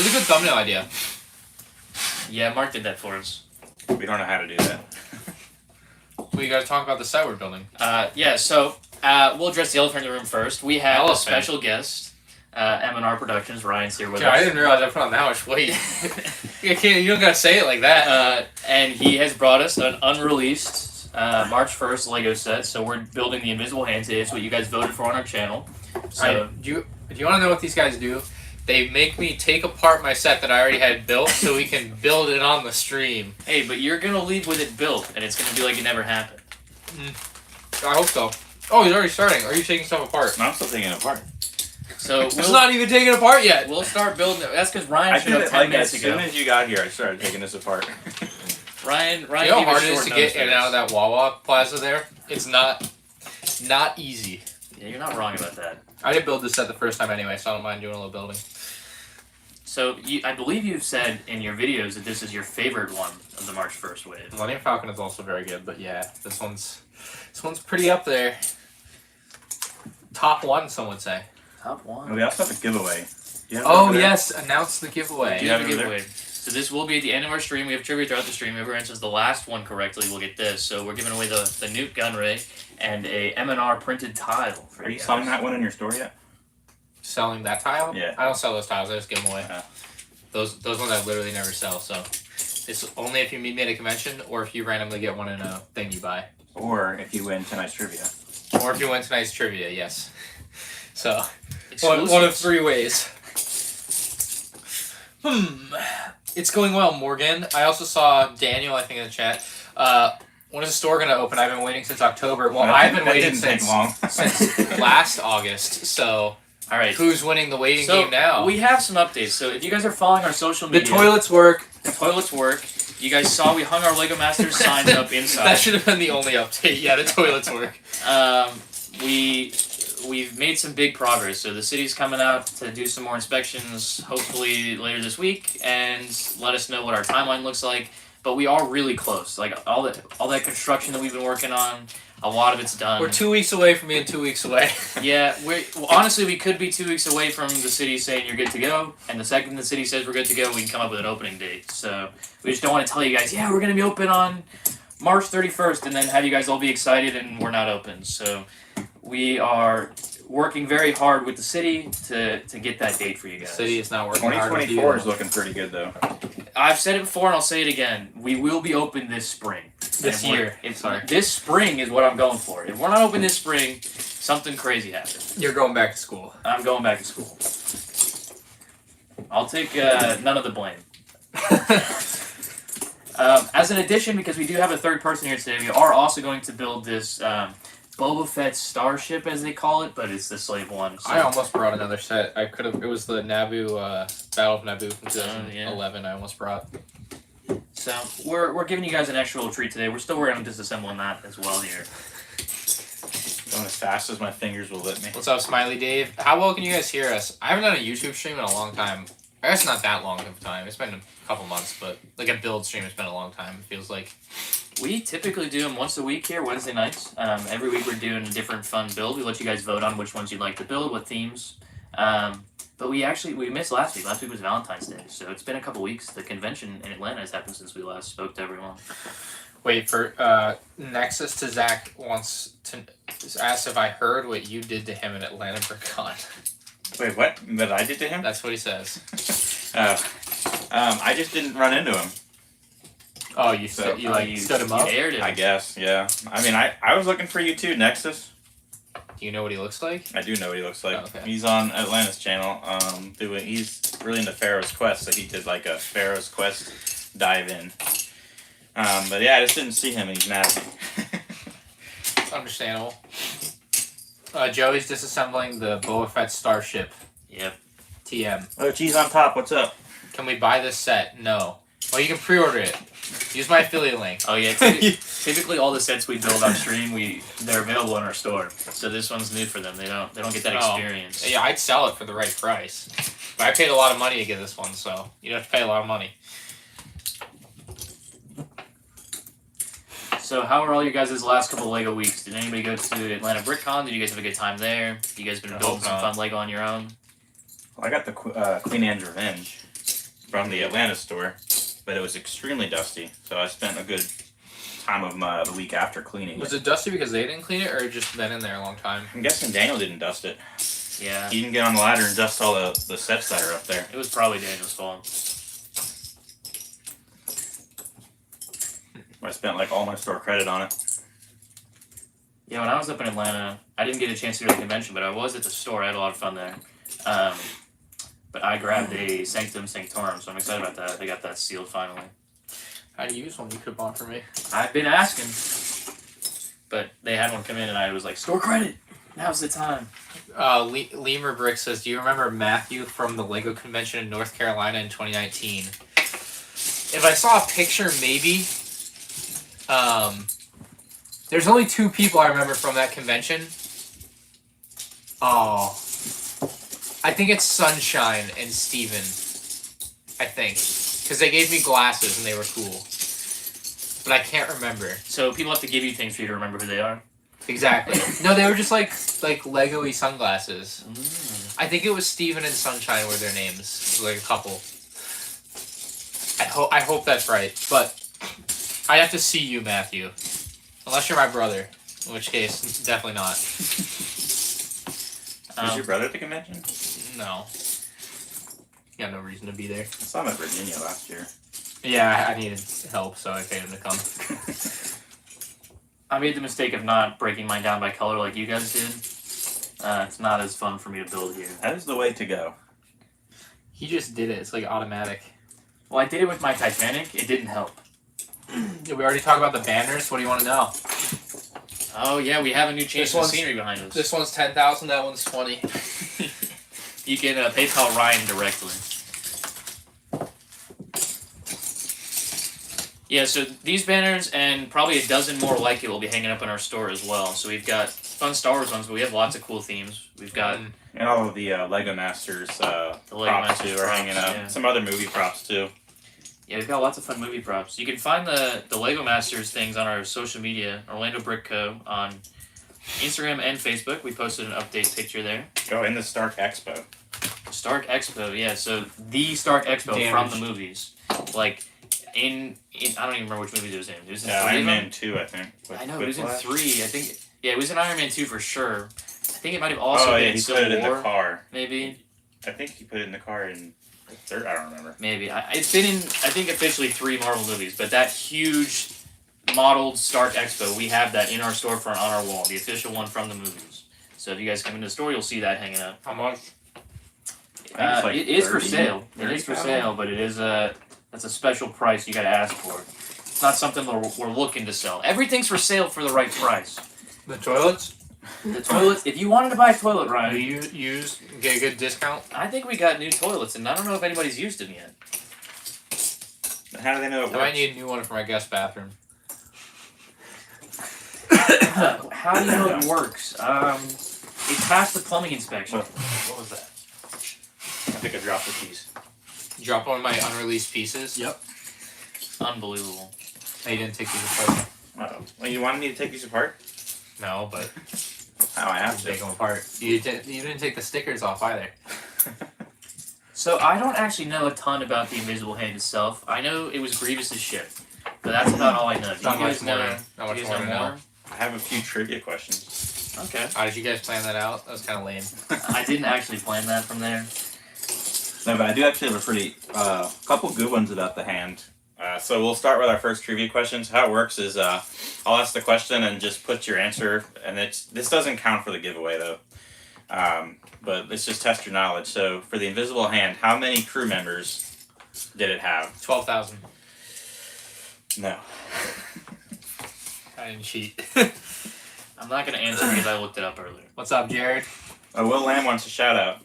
was a good thumbnail idea. Yeah, Mark did that for us. We don't know how to do that. We got to talk about the site we're building. Yeah, so we'll address the elephant in the room first. We have a special guest, MandRproductions. Ryan's here with us. I didn't realize I put on that much weight. You don't got to say it like that. And he has brought us an unreleased March 1st Lego set. So we're building the Invisible Hand today. It's what you guys voted for on our channel. So do you want to know what these guys do? They make me take apart my set that I already had built so we can build it on the stream. Hey, but you're going to leave with it built, and it's going to be like it never happened. I hope so. Oh, he's already starting. Are you taking stuff apart? No, I'm still taking it apart. So it's not even taken apart yet. We'll start building it. That's because Ryan I showed did up it 10 like minutes as ago. soon as you got here, I started taking this apart. Ryan, you know how gave hard us it is short to get in and notice. out of that Wawa Plaza there? It's not easy. Yeah, you're not wrong about that. I didn't build this set the first time anyway, so I don't mind doing a little building. So, I believe you've said in your videos that this is your favorite one of the March 1st wave. Millennium Falcon is also very good, but yeah, this one's pretty up there. Top one, some would say. Top one. We also have a giveaway. Oh yes, announce the giveaway. We have a giveaway. So this will be at the end of our stream. We have trivia throughout the stream. Whoever answers the last one correctly will get this. So we're giving away the Newt gun ray and a M&R printed tile. Are you selling that one in your store yet? Selling that tile? Yeah. I don't sell those tiles. I just give them away. Yeah. Those ones I literally never sell. So it's only if you meet me at a convention or if you randomly get one in a thing you buy. Or if you win tonight's trivia. Or if you win tonight's trivia, yes. So Exclusives. one of three ways. It's going well, Morgan. I also saw Daniel, I think, in the chat. When is the store going to open? I've been waiting since October. Well, I've been waiting since last August. So, all right, who's winning the waiting game now? We have some updates. So if you guys are following our social media, the toilets work. The toilets work. You guys saw we hung our Lego Masters signs up inside. That should have been the only update. Yeah, the toilets work. We've made some big progress. So the city's coming out to do some more inspections, hopefully later this week, and let us know what our timeline looks like. But we are really close. Like all that construction that we've been working on, a lot of it's done. We're 2 weeks away from being 2 weeks away. Yeah, honestly, we could be 2 weeks away from the city saying you're good to go, and the second the city says we're good to go, we can come up with an opening date. So we just don't want to tell you guys, yeah, we're going to be open on March 31st, and then have you guys all be excited and we're not open. So we are working very hard with the city to get that date for you guys. The city is not working hard with you. 2024 is looking pretty good, though. I've said it before and I'll say it again. We will be open this spring. This year. Sorry. This spring is what I'm going for. If we're not open this spring, something crazy happens. You're going back to school. I'm going back to school. I'll take none of the blame. As an addition, because we do have a third person here today, we are also going to build this Boba Fett starship, as they call it, but it's the Slave One. So. I almost brought another set. I could have. It was the Naboo Battle of Naboo from 2011. I almost brought. So we're giving you guys an extra little treat today. We're still working on disassembling that as well here. Going as fast as my fingers will let me. What's up, Smiley Dave? How well can you guys hear us? I haven't done a YouTube stream in a long time. I guess not that long of a time. It's been a couple months, but like a build stream, it's been a long time. It feels like. We typically do them once a week here, Wednesday nights. Every week we're doing a different fun build. We let you guys vote on which ones you'd like to build, what themes. But we missed last week. Last week was Valentine's Day, so it's been a couple weeks. The convention in Atlanta has happened since we last spoke to everyone. Wait, for Nexus to Zach wants to ask if I heard what you did to him at Atlanta BrickCon. Wait, what? That I did to him? That's what he says. I just didn't run into him. Oh, you stood him up? You aired him. I guess, yeah. I mean, I was looking for you too, Nexus. Do you know what he looks like? I do know what he looks like. Oh, okay. He's on Atlanta's channel. He's really into Pharaoh's Quest, so he did like a Pharaoh's Quest dive in. But yeah, I just didn't see him, and he's mad at me. Understandable. Joey's disassembling the Boba Fett starship. Yep. TM. Oh, cheese on top. What's up? Can we buy this set? No. Well, you can pre-order it. Use my affiliate link. Oh yeah. Typically, all the sets we build on stream, they're available in our store. So this one's new for them. They don't get that experience. Yeah, I'd sell it for the right price. But I paid a lot of money to get this one, so you'd have to pay a lot of money. So how are all you guys' last couple of Lego weeks? Did anybody go to Atlanta BrickCon? Did you guys have a good time there? You guys been building some fun Lego on your own? Well, I got the Queen Anne's Revenge. from the Atlanta store, but it was extremely dusty. So I spent a good time of the week after cleaning Was it. it dusty because they didn't clean it, or just been in there a long time? I'm guessing Daniel didn't dust it. Yeah. He didn't get on the ladder and dust all the sets that are up there. It was probably Daniel's fault. I spent like all my store credit on it. Yeah, when I was up in Atlanta, I didn't get a chance to go to the convention, but I was at the store. I had a lot of fun there. But I grabbed a Sanctum Sanctorum, so I'm excited about that. They got that sealed finally. How do you use one you could have bought for me? I've been asking, but they had one come in, and I was like, store credit. Now's the time. Lemur Brick says, do you remember Matthew from the LEGO convention in North Carolina in 2019? If I saw a picture, maybe. There's only 2 people I remember from that convention. Oh. I think it's Sunshine and Steven. I think. Because they gave me glasses and they were cool. But I can't remember. So people have to give you things for you to remember who they are? Exactly. No, they were just like Lego-y sunglasses. Mm. I think it was Steven and Sunshine were their names. Like a couple. I hope that's right. But I have to see you, Matthew. Unless you're my brother. In which case, definitely not. Was your brother at the convention? No. Got no reason to be there. I saw him at Virginia last year. Yeah, I needed help, so I paid him to come. I made the mistake of not breaking mine down by color like you guys did. It's not as fun for me to build here. That is the way to go. He just did it. It's like automatic. Well, I did it with my Titanic. It didn't help. Did we already talk about the banners? What do you want to know? Oh, yeah, we have a new change This in the one's- scenery behind us. This one's 10,000. That one's 20. You can PayPal Ryan directly. Yeah, so these banners and probably a dozen more like it will be hanging up in our store as well. So we've got fun Star Wars ones, but we have lots of cool themes. We've got And all of the Lego Masters Lego props Masters too are hanging props, up. yeah. Some other movie props too. Yeah, we've got lots of fun movie props. You can find the Lego Masters things on our social media, Orlando Brick Co. on Instagram and Facebook. We posted an update picture there. Oh, in the Stark Expo. Stark Expo, yeah. So the Stark Expo Damaged. from the movies, like in I don't even remember which movies it was in. It was in Yeah, 3 Iron of them. Man 2, I think. I know it was in 3. I think it was in Iron Man 2 for sure. I think it might have Oh, also been yeah, in he Civil put it in War, the car. maybe. I think he put it in the car in the 3rd. I don't remember. Maybe it's been in I think officially 3 Marvel movies, but that huge modeled Stark Expo, we have that in our storefront on our wall, the official one from the movies. So if you guys come into the store, you'll see that hanging up. How much? think it's like It is for 30, sale. It is for 30,000. sale, but it is that's a special price you got to ask for. It's not something we're looking to sell. Everything's for sale for the right price. The toilets? The toilets. If you wanted to buy a toilet, Do Ryan, you get a good discount? I think we got new toilets, and I don't know if anybody's used them yet. How do they know it I works? might need a new one for my guest bathroom. How do you know it works? It passed the plumbing inspection. What was that? I think I dropped the keys. Drop one of my unreleased pieces. Yep. Unbelievable. I didn't take these apart. Uh-oh. Well, you wanted me to take these apart? No, but Oh, I have take to. them apart. You didn't take the stickers off either. So I don't actually know a ton about the Invisible Hand itself. I know it was Grievous's ship, but that's about all I know. Do you Not much guys more. know? Not Do much you more guys to know know. I have a few trivia questions. Okay. How did you guys plan that out? That was kind of lame. I didn't actually plan that from there. No, but I do actually have a pretty couple good ones about the hand. So we'll start with our first trivia questions. How it works is I'll ask the question and just put your answer, and this doesn't count for the giveaway though. But it's just test your knowledge. So for the Invisible Hand, how many crew members did it have? 12,000. No. I didn't cheat. I'm not going to answer because I looked it up earlier. What's up, Jared? Will Lamb wants a shout out.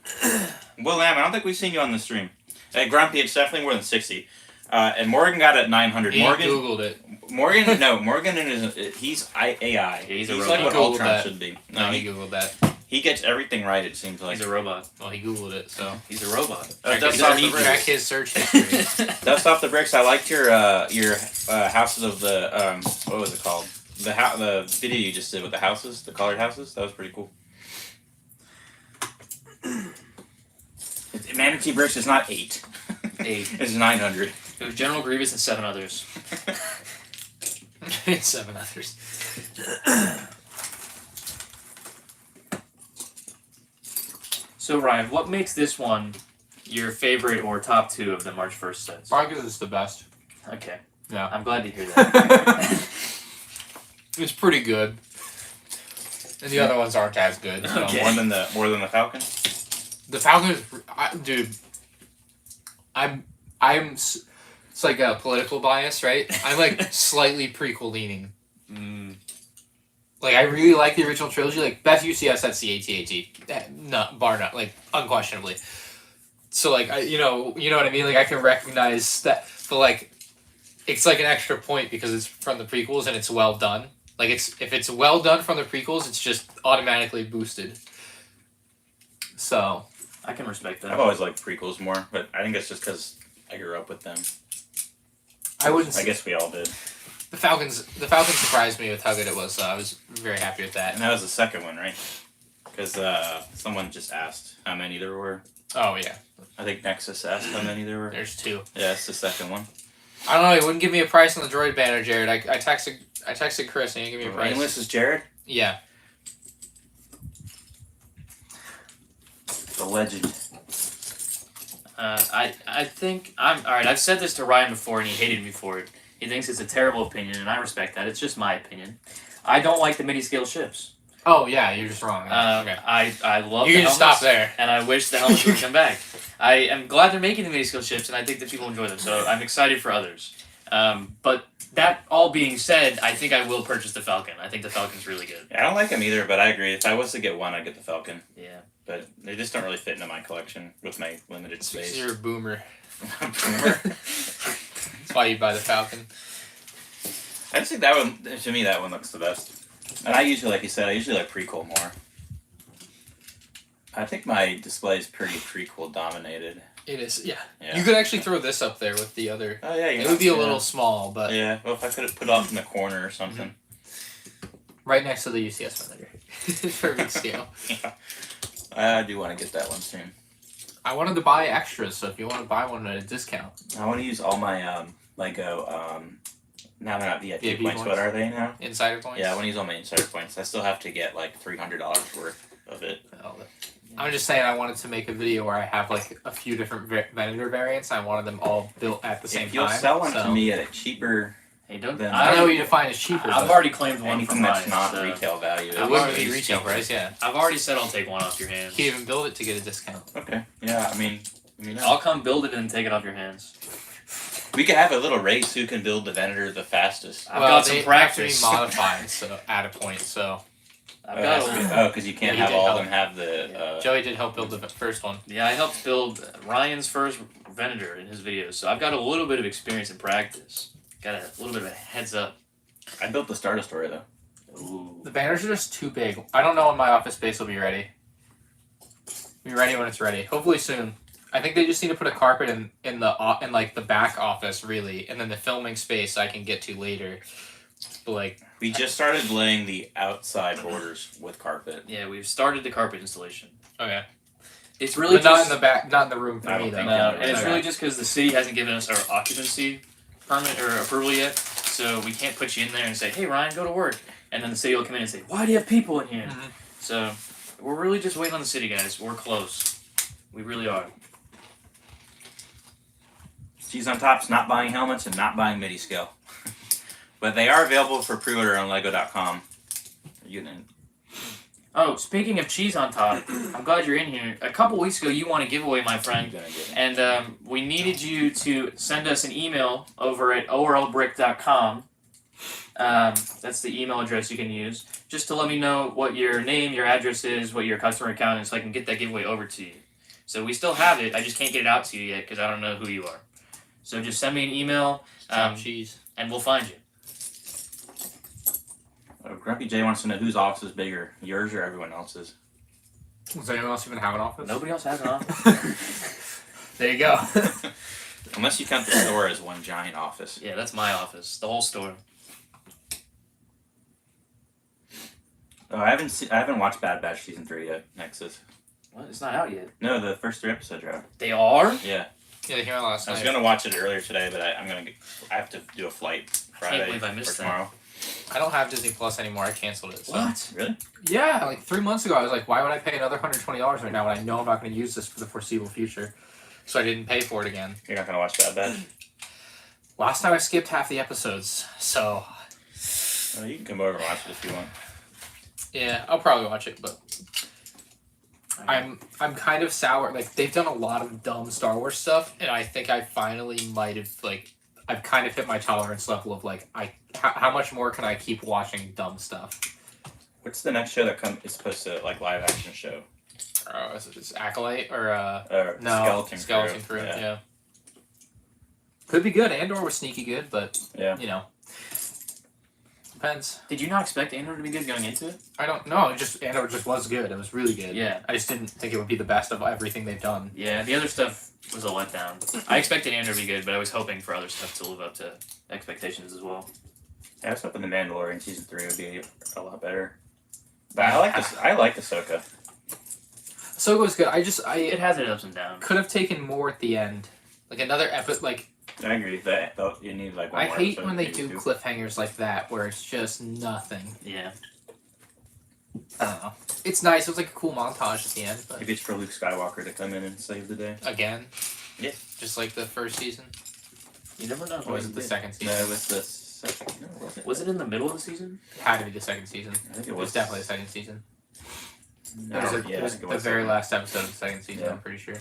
Will Lamb, I don't think we've seen you on the stream. Hey, Grumpy, it's definitely more than 60. And Morgan got it at 900. He Googled it. Morgan he's AI. Yeah, he's a like robot. what He Googled Ultron that. should be. No, he Googled that. He gets everything right, it seems like. He's a robot. Well, he Googled it, so. He's a robot. Dust He's off an the evil. Check his search history. Dust off the bricks. I liked your houses of the what was it called? The video you just did with the houses, the colored houses. That was pretty cool. Manatee bricks is not 8. 8. It's 900. It was General Grievous and 7 others. 7 others. So Ryan, what makes this one your favorite or top 2 of the March 1st sets? Probably because it's the best. Okay. Yeah. I'm glad to hear that. It's pretty good. And the other ones aren't as good. So. Okay. More than the Falcon. The Falcon is, dude. It's like a political bias, right? I'm like slightly prequel leaning. Like I really like the original trilogy. Like best UCS, that's the AT-AT. Not bar none, like unquestionably. So like you know what I mean. Like I can recognize that, but like it's like an extra point because it's from the prequels and it's well done. Like if it's well done from the prequels, it's just automatically boosted. So I can respect that. I've always liked prequels more, but I think it's just because I grew up with them. I wouldn't. I guess we all did. The Falcon surprised me with how good it was. So I was very happy with that. And that was the second one, right? Because someone just asked how many there were. Oh yeah. I think Nexus asked how many there were. There's 2. Yeah, it's the second one. I don't know. He wouldn't give me a price on the droid banner, Jared. I texted Chris and he didn't give me a price. This is Jared, Yeah. the legend. I think I'm alright. I've said this to Ryan before, and he hated me for it. He thinks it's a terrible opinion, and I respect that. It's just my opinion. I don't like the midi-scale ships. Oh yeah, you're just wrong. Okay. I love. You the can just helmets, stop there. and I wish the helmets would come back. I am glad they're making the midi-scale ships, and I think that people enjoy them. So I'm excited for others. But that all being said, I think I will purchase the Falcon. I think the Falcon's really good. Yeah, I don't like them either, but I agree. If I was to get one, I'd get the Falcon. Yeah. But they just don't really fit into my collection with my limited Because space. you're a boomer. Boomer. That's why you buy the Falcon. I just think that one, to me, that one looks the best. And I usually, like you said, I usually like prequel more. I think my display is pretty prequel dominated. It is, yeah. Yeah. You could actually throw this up there with the other. Oh yeah, It would be a little small, but Yeah, well, if I could have put it off in the corner or something. right next to the UCS monitor. Perfect scale. Yeah. I do want to get that one soon. I wanted to buy extras, so if you want to buy one at a discount. I want to use all my Lego. Now they're not VIP VIP points. points? What are they now? Insider points? Yeah, I want to use all my insider points. I still have to get like $300 worth of it. I'm just saying I wanted to make a video where I have like a few different vendor variants. I wanted them all built at the same If you'll time. sell one to me at a cheaper, Hey, don't. Then- I don't know what you define as cheaper. I've but already claimed one anything from that's Ryan. not so retail value. it I've wouldn't already be retail cheaper. price, yeah. I've already said I'll take one off your hands. You can't even build it to get a discount. Okay. Yeah, I mean, I'll come build it and take it off your hands. we could have a little race who can build the vendor the fastest. I've got some they practice. have to be modified so at a point. So I've got a, because you can't Yeah, have you did all of help. them have the. Joey did help build the first one. yeah, I helped build Ryan's first vendor in his videos, so I've got a little bit of experience in practice. Got a little bit of a heads up. I built the Star Destroyer though. Ooh. The banners are just too big. I don't know when my office space will be ready. Be ready when it's ready. Hopefully soon. I think they just need to put a carpet in like the back office really, and then the filming space I can get to later. But like We just started laying the outside borders with carpet. Yeah, we've started the carpet installation. okay, It's really but not just in the back, not in the room for I me don't though. think no, so. and it's Okay. really just because the city hasn't given us our occupancy permit or approval yet, so we can't put you in there and say, "Hey, Ryan, go to work," and then the city will come in and say, "Why do you have people in here?" Mhm. So we're really just waiting on the city, guys. We're close. We really are. Cheese on Top's not buying helmets and not buying MIDI scale. But they are available for pre-order on Lego.com. You can. Oh, speaking of cheese on top, I'm glad you're in here. A couple weeks ago, you won a giveaway, my friend. And we needed you to send us an email over at orlbrick.com. That's the email address you can use. Just to let me know what your name, your address is, what your customer account is, so I can get that giveaway over to you. So we still have it. I just can't get it out to you yet because I don't know who you are. So just send me an email, Cheese. and we'll find you. Grumpy J wants to know whose office is bigger, yours or everyone else's. Does anyone else even have an office? Nobody else has an office. There you go. Unless you count the store as one giant office. Yeah, that's my office. The whole store. Oh, I haven't watched Bad Batch season 3 yet. Nexus. What? It's not out yet. No, the first 3 episodes are out. They are? Yeah. Yeah, they came out last I was night. gonna watch it earlier today, but I have to do a flight Friday believe I missed for tomorrow. I don't have Disney Plus anymore. I canceled it. So. What? Really? Yeah, like 3 months ago, I was like, why would I pay another $120 right now when I know I'm not going to use this for the foreseeable future? So I didn't pay for it again. You're not gonna watch Bad Batch? Last time I skipped half the episodes, so Well, you can come over and watch it if you want. yeah, I'll probably watch it, but I'm kind of sour. Like, they've done a lot of dumb Star Wars stuff, and I think I finally might have, like, I've kind of hit my tolerance level of, like, how much more can I keep watching dumb stuff? What's the next show that is supposed to, like, live action show? Is it Acolyte or no, Skeleton Crew? Yeah. Could be good. Andor was sneaky good, but you know, depends. Did you not expect Andor to be good going into it? I don't know. Andor just was good. It was really good. Yeah. I just didn't think it would be the best of everything they've done. Yeah, the other stuff was a letdown. I expected Andor to be good, but I was hoping for other stuff to live up to expectations as well. Yeah, I was hoping the Mandalorian season 3 would be a lot better. But I like this. I like Ahsoka. Ahsoka was good. It has its ups and downs. Could have taken more at the end, like another episode. Like I agree that you need like one I more hate episode, when they maybe do two. cliffhangers like that where it's just nothing. Yeah. I don't know. It's nice. It was like a cool montage at the end, but Maybe it's for Luke Skywalker to come in and save the day. again, Yeah. just like the first season. You never know. Or was it the second No, season? it was the second. No, was it? Was it in the middle of the season? It had to be the second season. I think It was definitely the second season. No, It was, yeah, it I was think it the was very second. last episode of the second season, Yeah. I'm pretty sure.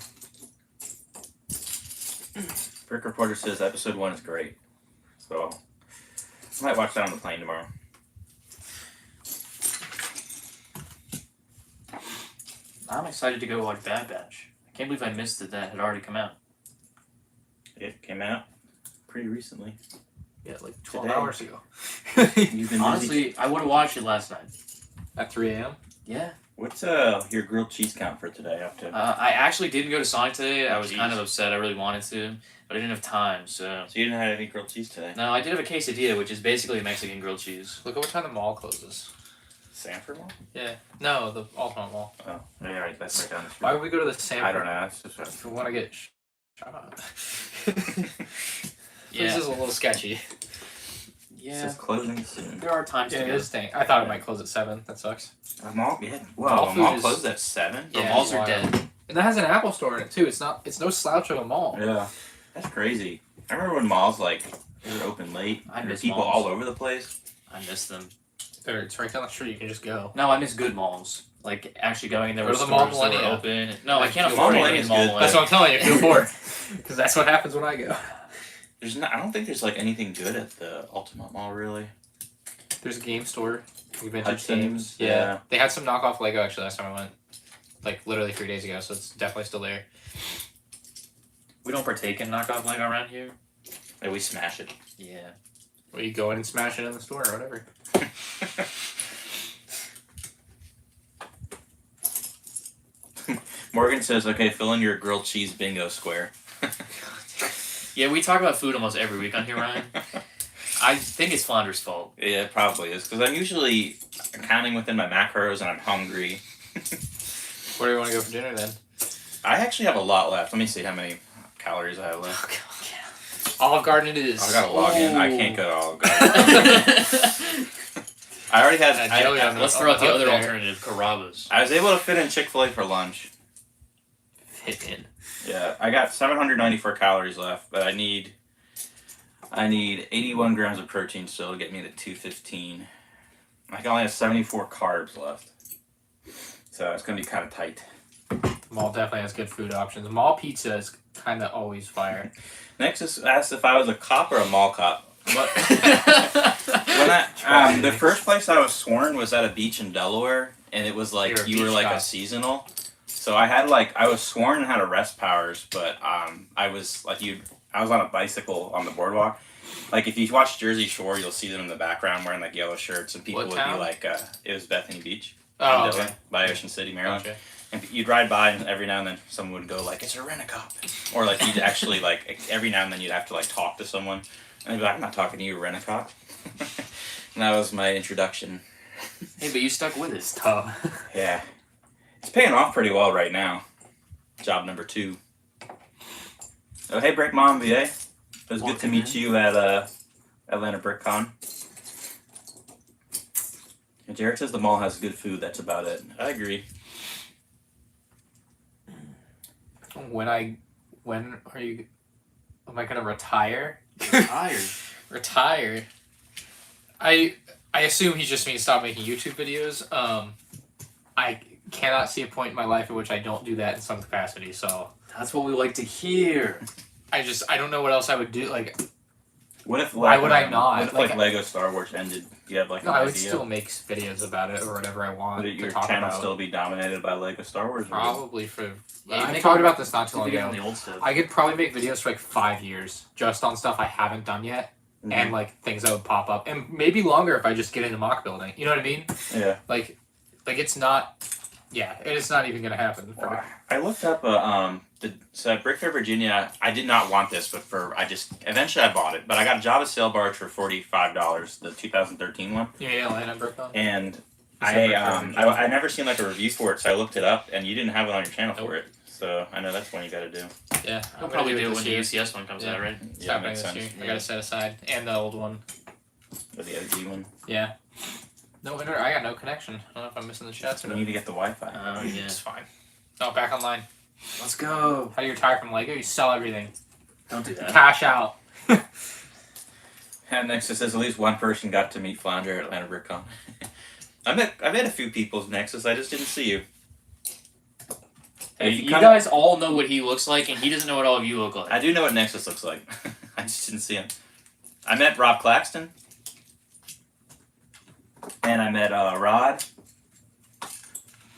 Brick Reporter says episode 1 is great. So I might watch that on the plane tomorrow. I'm excited to go watch Bad Batch. I can't believe I missed that had already come out. It came out pretty recently. Yeah, like 12 Today. hours ago. You've been busy. Honestly, I would have watched it last night. At 3 a.m.? Yeah. What's your grilled cheese count for today? After I actually didn't go to Sonic today. I was Jeez. kind of upset. I really wanted to, but I didn't have time, so... So you didn't have any grilled cheese today? No, I did have a quesadilla, which is basically Mexican grilled cheese. Look at what time the mall closes. Sanford Mall? Yeah. No, the Altamont Mall. Oh, yeah, right. That's right down the street. Why would we go to the Sanford? I don't know. That's just If we want to get shut up. Yeah. This is a little sketchy. It Yeah. says closing soon. There are times Yeah, to it go. is staying. I thought it might close at 7. That sucks. The mall, yeah. Whoa, All the mall food is- closed at 7? The Yeah, malls are wild. dead. And that has an Apple store in it too. It's no slouch of a mall. Yeah. That's crazy. I remember when malls, like, they were open late. I There were miss people malls. all over the place. I miss them. It's right down the street. You can just go. No, I miss good malls. Like, actually going in there Go with to the Mall stores that were Millennia. open. No, I can't The afford Mall anything in Millennia's Mall good. Millennia. That's what I'm telling you. If you afford, because that's what happens when I go. I don't think there's, like, anything good at the Ultimate Mall, really. There's a game store. Vintage Hudson's, games. yeah. They had some knockoff Lego actually last time I went. Like literally 3 days ago, so it's definitely still there. We don't partake in knockoff Lego around here. Like, we smash it. Yeah. Or you go in and smash it in the store or whatever. Morgan says, okay, fill in your grilled cheese bingo square. Yeah, we talk about food almost every week on here, Ryan. I think it's Flounder's fault. Yeah, it probably is, because I'm usually counting within my macros and I'm hungry. Where do you want to go for dinner then? I actually have a lot left. Let me see how many calories I have left. Olive Garden it is. I gotta log in. I can't go to Olive Garden. I already had. jelly on Let's the- throw on out the the other hook there. alternative, Carrabba's. I was able to fit in Chick-fil-A for lunch. Fit in. Yeah, I got 794 calories left, but I need 81 grams of protein still to get me to 215. I can only have 74 carbs left, so it's gonna be kind of tight. Mall definitely has good food options. Mall pizza is kind of always fire. Next is asked if I was a cop or a mall cop. But the first place I was sworn was at a beach in Delaware, and it was like You're a you were beach like cop. a seasonal. So I was sworn and had arrest powers, but I was I was on a bicycle on the boardwalk. Like if you watch Jersey Shore, you'll see them in the background wearing like yellow shirts, and people What would town? be like, it was Bethany Beach, Oh, in okay. Delaware, by Ocean City, Maryland. Gotcha. And you'd ride by, and every now and then someone would go like, "It's a rent-a-cop," or like you'd actually like every now and then you'd have to like talk to someone, and they'd be like, "I'm not talking to you, rent-a-cop." And that was my introduction. Hey, but you stuck with it. Tough. Yeah, it's paying off pretty well right now. Job number 2. Oh, hey, Brick Mom, VA. It was good to meet you at Atlanta BrickCon. And Jared says the mall has good food. That's about it. I agree. When are you? Am I gonna retire? Retire. I assume he just means stop making YouTube videos. I cannot see a point in my life in which I don't do that in some capacity. So That's what we like to hear. I don't know what else I would do. Like, What if? Why would I not? What if like Lego Star Wars ended? You have like no, an I would idea? still make videos about it or whatever I want Would to your talk channel about. still be dominated by Lego Star Wars? Probably for. Yeah, you I make talked all- about this not too long Video on ago. the old stuff. I could probably make videos for like 5 years just on stuff I haven't done yet. Mhm. And like things that would pop up, and maybe longer if I just get into mock building. You know what I mean? Yeah. Like it's not. Yeah, it is not even gonna happen. For me. I looked up so at Brick Fair, Virginia. I did not want this, but eventually I bought it. But I got a Java Sail Barge for $45, the 2013 one. You mean Atlanta BrickCon? And Separate I never seen like a review for it, so I looked it up, and you didn't have it on your channel for it. So I know that's one you got to do. Yeah, I'll probably do it when this the year. UCS one comes Yeah. out, right? It's Yeah, happening makes this sense. year. I Yeah. gotta set aside, and the old one. But the OG one. Yeah. No, I got no connection. I don't know if I'm missing the chats or We not. need to get the Wi-Fi. Oh, yeah. It's fine. Oh, back online. Let's go. How do you retire from Lego? You sell everything. Don't do that. Cash out. And Nexus says at least one person got to meet Flounder at Atlanta BrickCon. I met a few people's Nexus. I just didn't see you. Hey, If you come- guys all know what he looks like, and he doesn't know what all of you look like. I do know what Nexus looks like. I just didn't see him. I met Rob Claxton. And I met Rod.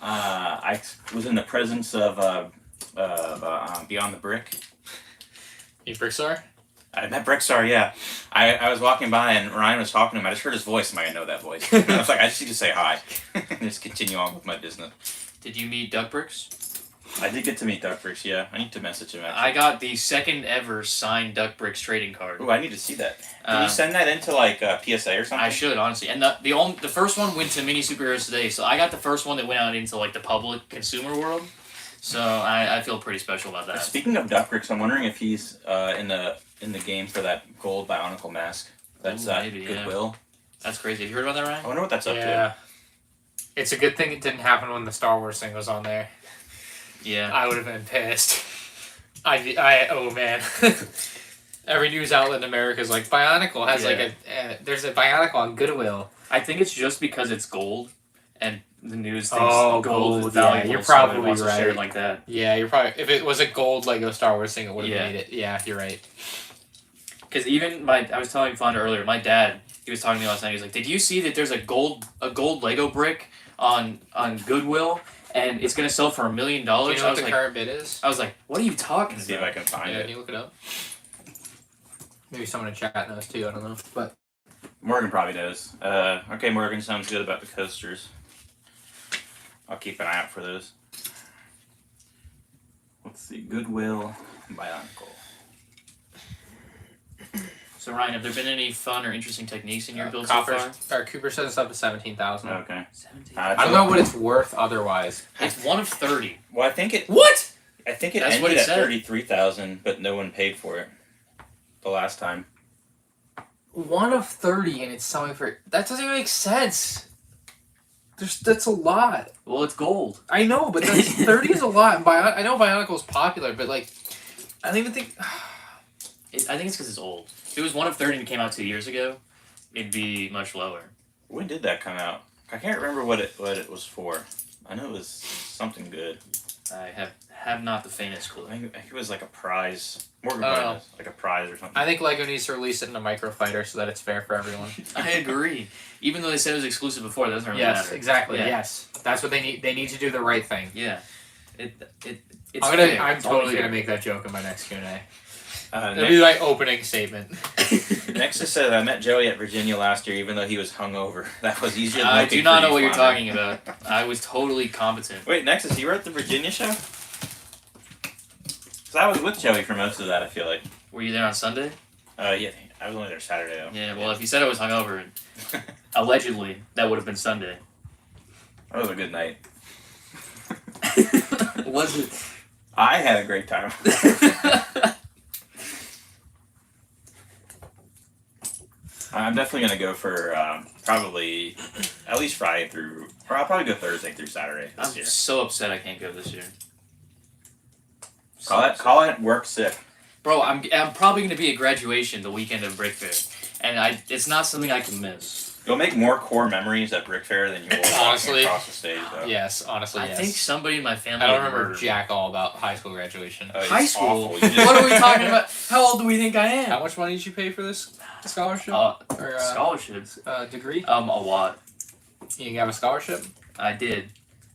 I was in the presence of Beyond the Brick. You Brickstar? I met Brickstar, yeah. I was walking by and Ryan was talking to him. I just heard his voice. I'm like, I know that voice. And I was like, I just need to say hi. And just continue on with my business. Did you meet Duck Bricks? I did get to meet Duck Bricks, yeah. I need to message him, actually. I got the second ever signed Duck Bricks trading card. Ooh, I need to see that. Can you send that into, like, PSA or something? I should, honestly. And the first one went to Mini Superheroes Today, so I got the first one that went out into like the public consumer world. So I feel pretty special about that. Speaking of Duck Bricks, I'm wondering if he's in the game for that gold Bionicle mask. That's Ooh, maybe, yeah. Goodwill. That's crazy. Have you heard about that, I Ryan? wonder what that's up to. Yeah. It's a good thing it didn't happen when the Star Wars thing was on there. Yeah. I would have been pissed. Oh man. Every news outlet in America is like, Bionicle has like there's a Bionicle on Goodwill. I think it's just because it's gold, and the news thinks Oh, gold is gold, valuable. yeah, you're so it probably wants to share it right. like that. Yeah, you're probably, if it was a gold Lego Star Wars thing, it would have Yeah. made it. Yeah, you're right. Because even I was telling Fonda earlier, my dad, he was talking to me last night. He was like, "Did you see that there's a gold Lego brick on Goodwill, and it's gonna sell for $1 million?" Do you know I what was the like, current bid is? "I was like, what are you talking See if about?" I can find Yeah, it. can you look it up? Maybe someone in chat knows too, I don't know. But Morgan probably knows. Okay, Morgan, sounds good about the coasters. I'll keep an eye out for those. Let's see, Goodwill, Bionicle. So Ryan, have there been any fun or interesting techniques in your build so far? Cooper says it's up to 17,000. Okay. 17. I don't know what it's worth otherwise. It's one of 30. Well, I think it What? That's That's what ended it at said. 33,000, but no one paid for it the last time. One of 30 and it's selling for... That doesn't even make sense. That's a lot. Well, it's gold. I know, but that's, 30 is a lot. And I know Bionicle's popular, but like... I don't even think... I think it's because it's old. If it was one of 30 and it came out 2 years ago, it'd be much lower. When did that come out? I can't remember what it was for. I know it was something good. I have not the faintest clue. I think it was like a prize. Morgan Oh. probably knows, like a prize or something. I think Lego needs to release it in a microfighter so that it's fair for everyone. I agree. Even though they said it was exclusive before, it doesn't really Yes, matter. exactly. Yeah. Yes, that's what they need. They need to do the right thing. Yeah. It's I'm fair. It's only totally fair. gonna make that joke in my next Q&A. Uh, It'll be my opening statement. Nexus said, I met Joey at Virginia last year, even though he was hungover. That was easier than I looking do not for know you, what you're Flounder. talking about. I was totally competent. Wait, Nexus, you were at the Virginia show? Because I was with Joey for most of that, I feel like. Were you there on Sunday? Yeah, I was only there Saturday, though. Yeah, well, if you said I was hungover, allegedly, that would have been Sunday. That was a good night. Was it? I had a great time. definitely gonna go for probably at least Friday through, or I'll probably go Thursday through Saturday this I'm year. so upset I can't go this year. Call it work sick. Bro, I'm probably gonna be at graduation the weekend of Brick Fair, and it's not something I can miss. You'll make more core memories at Brick Fair than you will walking Honestly. across the stage, though. Yes, honestly, I yes. think somebody in my family. I don't would remember murder. jack all about high school graduation. It's High school? awful. You just- What are we talking about? How old do we think I How am? much money did you pay for this scholarship? Or Scholarships. degree? A lot. You have a scholarship? I did.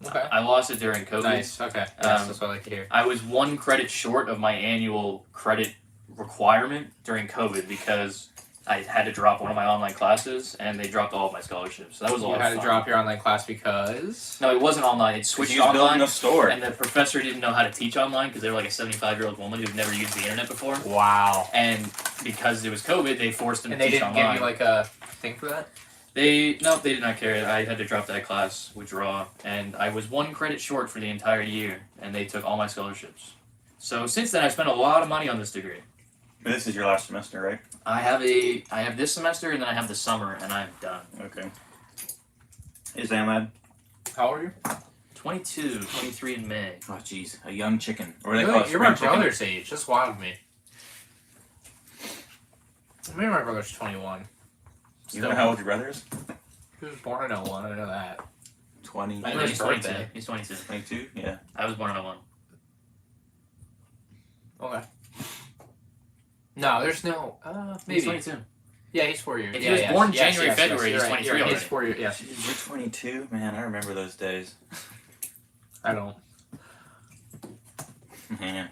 Okay. I lost it during COVID. Nice. Okay. Yes, that's what I like to hear. I was 1 credit short of my annual credit requirement during COVID because I had to drop one of my online classes, and they dropped all of my scholarships. So that was a You lot had of to fun. drop your online class because. No, it wasn't online. It switched You was building online, a store. and the professor didn't know how to teach online because they were like a 75-year-old woman who'd never used the internet before. Wow. And because it was COVID, they forced them And to they teach didn't online. give you like a thing for that? They did not care. I had to drop that class, withdraw, and I was 1 credit short for the entire year, and they took all my scholarships. So since then, I spent a lot of money on this degree. This is your last semester, right? I have this semester, and then I have the summer, and I'm done. Okay. Hey, Zamlad. How old are you? 22, 23 in May. Oh, jeez. A young chicken. Or they call it You're my spring chicken. brother's age. That's wild to me. Maybe my brother's 21. You know how old your brother is? He was born in 01, I know that. 20. I know his he's 22. birthday. He's 22. 22? Yeah. I was born in 01. Okay. No, there's no. Maybe. He's 22. Yeah, he's 4 years. If he yeah, was yes, born yes, January, yes, February, yes, he's you're right, 23 you're right, He's already. 4 years. Yes. Jeez, you're 22? Man, I remember those days. I don't. Man.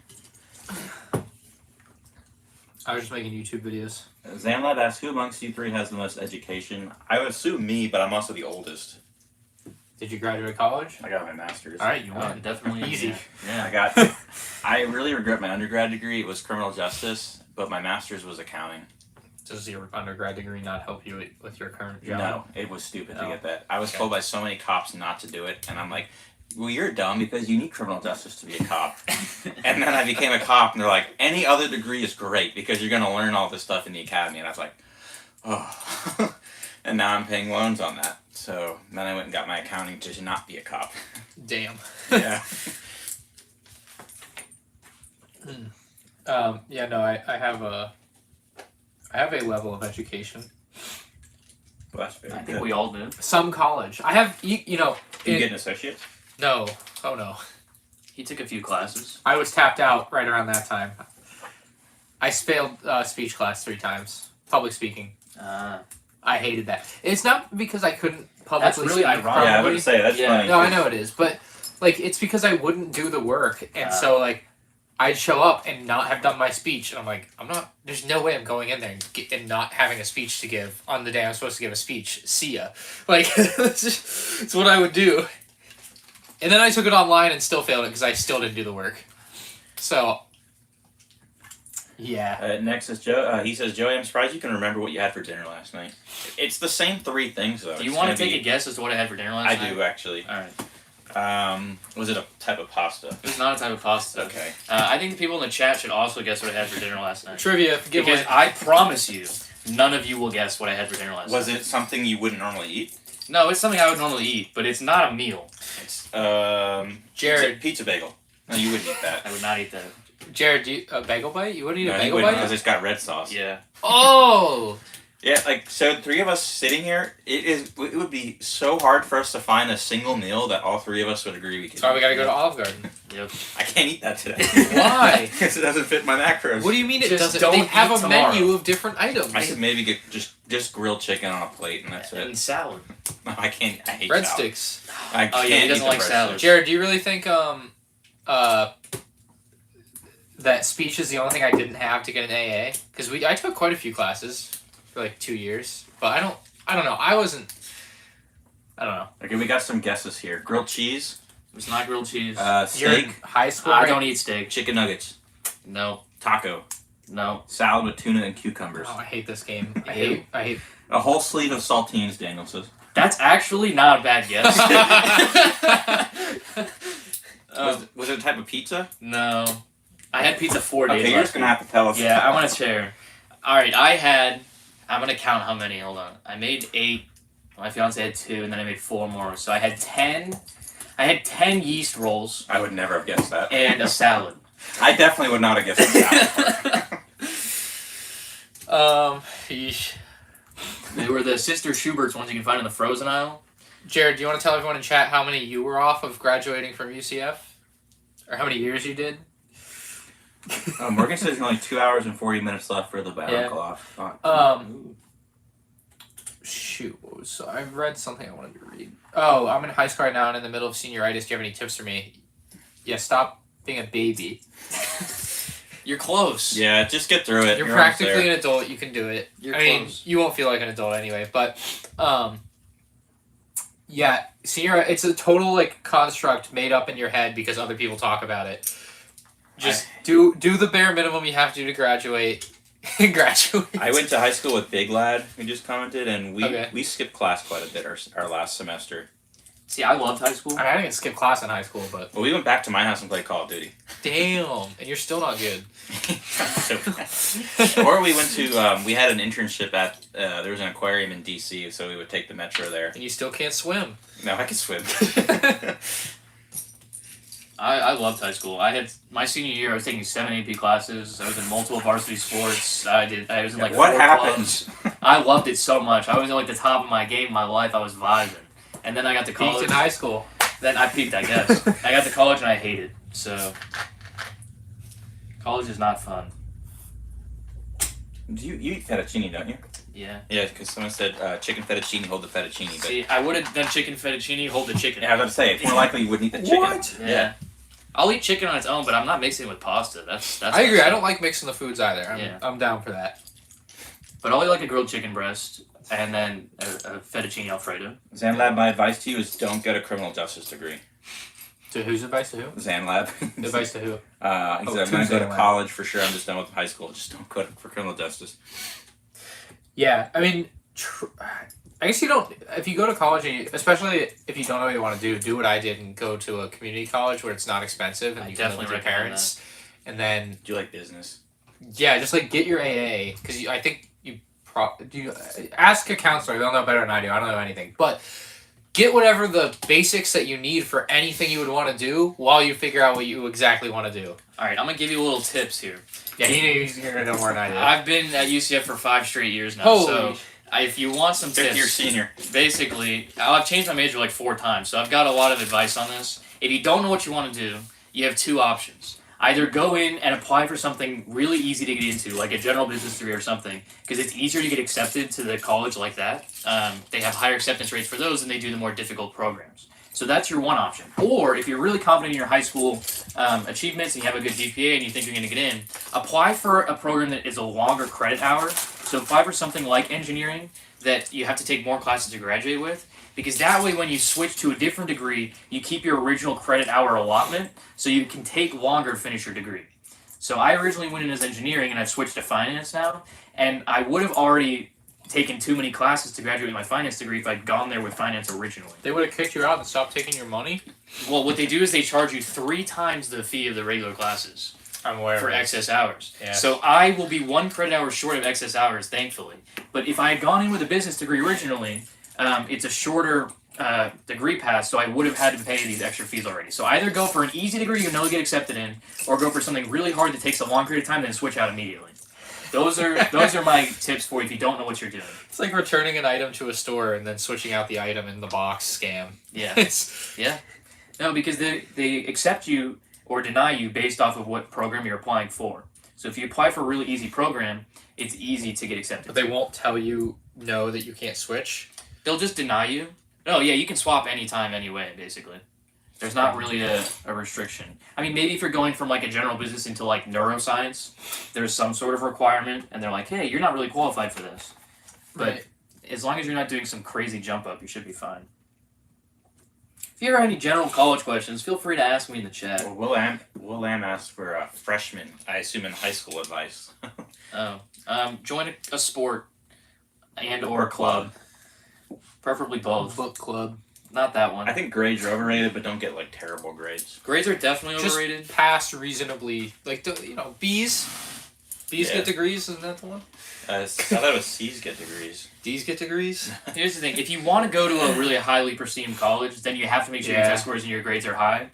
I was just making YouTube videos. Zamlad asked, who amongst you three has the most education? I would assume me, but I'm also the oldest. Did you graduate college? I got my master's. All right, you Oh, won. definitely Easy. Yeah. I really regret my undergrad degree. It was criminal justice, but my master's was accounting. Does your undergrad degree not help you with your current job? No, it was stupid to Oh. get that. I was Okay. told by so many cops not to do it, and I'm like, well, you're dumb because you need criminal justice to be a cop. And then I became a cop, and they're like, any other degree is great because you're going to learn all this stuff in the academy. And I was like, oh. And now I'm paying loans on that. So then I went and got my accounting to not be a cop. Damn. Yeah. Yeah, no, I have a level of education. Well, that's very I think good. we all do. Some college. I have, you know. Can you get an associate? No. Oh, no. He took a few classes. I was tapped out right around that time. I failed speech class 3 times. Public speaking. I hated that. It's not because I couldn't publicly really speak. ironic. Yeah, I probably. would say that's Yeah. funny. No, I know it is, but like it's because I wouldn't do the work, and so like I'd show up and not have done my speech, and I'm like, I'm not. There's no way I'm going in there and not having a speech to give on the day I'm supposed to give a speech. See ya. Like it's what I would do. And then I took it online and still failed it because I still didn't do the work. So. Yeah. Next is Joe. He says, Joey, I'm surprised you can remember what you had for dinner last night. It's the same 3 things, though. Do you want to take a guess as to what I had for dinner last night? I do, actually. Alright. Was it a type of pasta? It was not a type of pasta. Okay. I think the people in the chat should also guess what I had for dinner last night. Trivia. Give Because away. I promise you, none of you will guess what I had for dinner last night. Was it something you wouldn't normally eat? No, it's something I would normally eat, but it's not a meal. It's Jared. pizza bagel. No, you wouldn't eat that. I would not eat that. Jared, do you, a bagel bite? You wouldn't eat No, a you bagel wouldn't bite? because it's got red sauce. Yeah. Oh! Yeah, like, so 3 of us sitting here, it would be so hard for us to find a single meal that all 3 of us would agree we could That's why we eat. gotta go to Olive Garden. Yep. I can't eat that today. Why? Because it doesn't fit my macros. What do you mean it Just doesn't? don't They have eat a tomorrow. menu of different items. I could maybe get just grilled chicken on a plate and that's And it. salad. No, I can't. I hate salad. Breadsticks. I can't Oh, yeah, he doesn't eat the like breadsticks. salad. Jared, do you really think that speech is the only thing I didn't have to get an AA? Because I took quite a few classes for like 2 years, but I don't know. I don't know. Okay, we got some guesses here. Grilled cheese, It's not grilled cheese. You're steak, in high school. I right? don't eat steak. chicken nuggets, No. taco, No. salad with tuna and cucumbers. Oh, I hate this game. I Ew. hate. A whole sleeve of saltines, Daniel says. That's actually not a bad guess. Was it a type of pizza? No. I had pizza 4 days Okay, you're last just going to have to tell us. week. Yeah, I want to share. Alright, I had I'm gonna count how many. Hold on. I made 8. My fiance had 2, and then I made 4 more. So I had 10. I had 10 yeast rolls. I would never have guessed that. And a salad. I definitely would not have guessed the salad. Yeesh. They were the Sister Schubert's ones you can find in the frozen aisle. Jared, do you want to tell everyone in chat how many you were off of graduating from UCF? Or how many years you did? Morgan says there's only 2 hours and 40 minutes left for the biological off. Shoot, so I've read something I wanted to read. Oh, I'm in high school right now and in the middle of senioritis. Do you have any tips for me? Yeah, stop being a baby. You're close. Yeah, just get through it. You're practically an adult. You can do it. You're I mean, close. you won't feel like an adult anyway. But, yeah, it's a total like construct made up in your head because other people talk about it. Just do the bare minimum you have to do to graduate. Graduate. I went to high school with Big Lad, who just commented, and we skipped class quite a bit our last semester. See, I loved high school. I mean, I didn't skip class in high school, but... Well, we went back to my house and played Call of Duty. Damn, and you're still not good. Or we went to, we had an internship at, there was an aquarium in D.C., so we would take the metro there. And you still can't swim. No, I can swim. I loved high school. I had my senior year. I was taking 7 AP classes. I was in multiple varsity sports. I was in like what 4 happens? clubs. I loved it so much. I was at like the top of my game in my life. I was vibing. And then I got to college. Peaked in high school. Then I peaked, I guess. I got to college and I hated it. So college is not fun. You eat fettuccine, don't you? Yeah. Yeah, because someone said chicken fettuccine, hold the fettuccine. But See, I would have done chicken fettuccine, hold the chicken. yeah, I was about to say, it's more likely you wouldn't eat the chicken. What? Yeah. I'll eat chicken on its own, but I'm not mixing it with pasta. That's. I agree. I don't like mixing the foods either. Yeah. I'm down for that. But I'll eat like a grilled chicken breast and then a fettuccine Alfredo. ZanLab, my advice to you is don't get a criminal justice degree. To whose advice to who? ZanLab. Advice to who? He said, I'm going to go to college for sure. I'm just done with high school. Just don't go for criminal justice. Yeah, I mean, I guess you don't. If you go to college, especially if you don't know what you want to do what I did and go to a community college where it's not expensive and I you can live definitely with your recommend parents. And then Do you like business? yeah, just like get your AA because I think you ask a counselor. They'll know better than I do. I don't know anything, but get whatever the basics that you need for anything you would want to do while you figure out what you exactly want to do. All right, I'm gonna give you a little tips here. Yeah, he's gonna know more than I do. I've been at UCF for 5 straight years now, Holy so if you want some tips, 5th-year senior. basically, I've changed my major like 4 times, so I've got a lot of advice on this. If you don't know what you want to do, you have 2 options. Either go in and apply for something really easy to get into, like a general business degree or something, because it's easier to get accepted to the college like that. They have higher acceptance rates for those than they do the more difficult programs. So that's your one option. Or if you're really confident in your high school achievements and you have a good GPA and you think you're going to get in, apply for a program that is a longer credit hour. So apply for something like engineering that you have to take more classes to graduate with. Because that way when you switch to a different degree, you keep your original credit hour allotment so you can take longer to finish your degree. So I originally went in as engineering and I've switched to finance now. And I would have already taken too many classes to graduate my finance degree if I'd gone there with finance originally. They would have kicked you out and stopped taking your money. Well, what they do is they charge you 3 times the fee of the regular classes. I'm aware For of it. excess hours. Yeah. So I will be 1 credit hour short of excess hours, thankfully. But if I had gone in with a business degree originally, it's a shorter degree path, so I would have had to pay these extra fees already. So either go for an easy degree you know you get accepted in, or go for something really hard that takes a long period of time, then switch out immediately. Those are my tips for you if you don't know what you're doing. It's like returning an item to a store and then switching out the item in the box scam. Yeah. It's No, because they accept you or deny you based off of what program you're applying for. So if you apply for a really easy program, it's easy to get accepted. but they won't tell you no that you can't switch. They'll just deny you. No, yeah, you can swap anytime anyway, basically. There's not really a restriction. I mean, maybe if you're going from like a general business into like neuroscience, there's some sort of requirement, and they're like, hey, you're not really qualified for this. But Right. as long as you're not doing some crazy jump up, you should be fine. If you ever have any general college questions, feel free to ask me in the chat. Well, Will Am asked for a freshman, I assume in high school advice. Join a sport and or a club. Preferably both. Book club. Not that one. I think grades are overrated, but don't get like terrible grades. Grades are definitely Just overrated. pass reasonably. Like, B's. B's get degrees, isn't that the one? I thought it was C's get degrees. D's get degrees? Here's the thing. If you want to go to a really highly perceived college, then you have to make sure your test scores and your grades are high.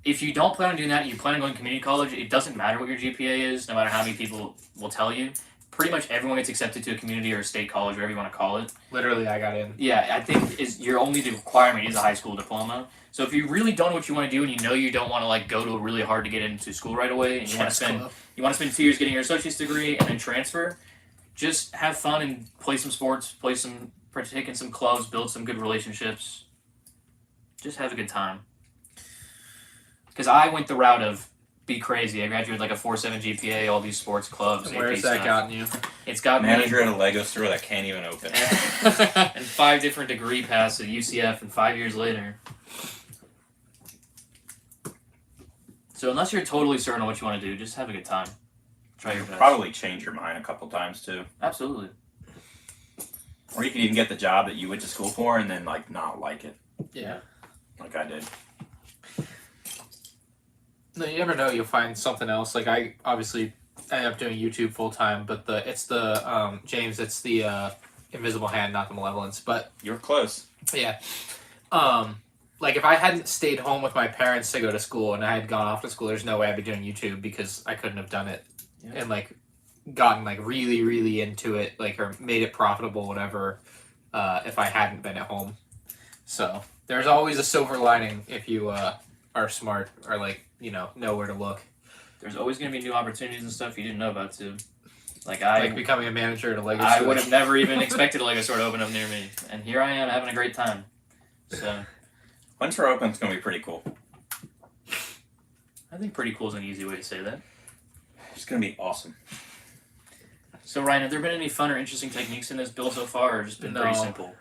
If you don't plan on doing that and you plan on going to community college, it doesn't matter what your GPA is, no matter how many people will tell you. Pretty much everyone gets accepted to a community or a state college, whatever you want to call it. Literally, I got in. Yeah, I think your only requirement is a high school diploma. So if you really don't know what you want to do and you know you don't want to like go to a really hard to get into school right away and you want to spend 2 years getting your associate's degree and then transfer, just have fun and play some sports, partake in some clubs, build some good relationships. Just have a good time. Because I went the route of be crazy. I graduated like a 4.7 GPA, all these sports clubs. And where's that gotten you? It's got manager at a Lego store that can't even open. And 5 different degree paths at UCF and 5 years later. So unless you're totally certain on what you want to do, just have a good time. Try your best. Probably change your mind a couple times too. Absolutely. Or you can even get the job that you went to school for and then like not like it. Yeah. Like I did. No, you never know. You'll find something else. Like I obviously ended up doing YouTube full time, but it's the James. It's the invisible hand, not the malevolence. But you were close. Yeah. Like if I hadn't stayed home with my parents to go to school and I had gone off to school, there's no way I'd be doing YouTube because I couldn't have done it and like gotten like really, really into it, like or made it profitable, whatever. If I hadn't been at home. So there's always a silver lining if you are smart or like know where to look. There's always going to be new opportunities and stuff you didn't know about too. Like becoming a manager at a Lego store. I would have never even expected a Lego store to open up near me, and here I am having a great time. So once we're open, it's going to be pretty cool. I think pretty cool is an easy way to say that. It's going to be awesome. So Ryan, have there been any fun or interesting techniques in this build so far, or just been pretty simple?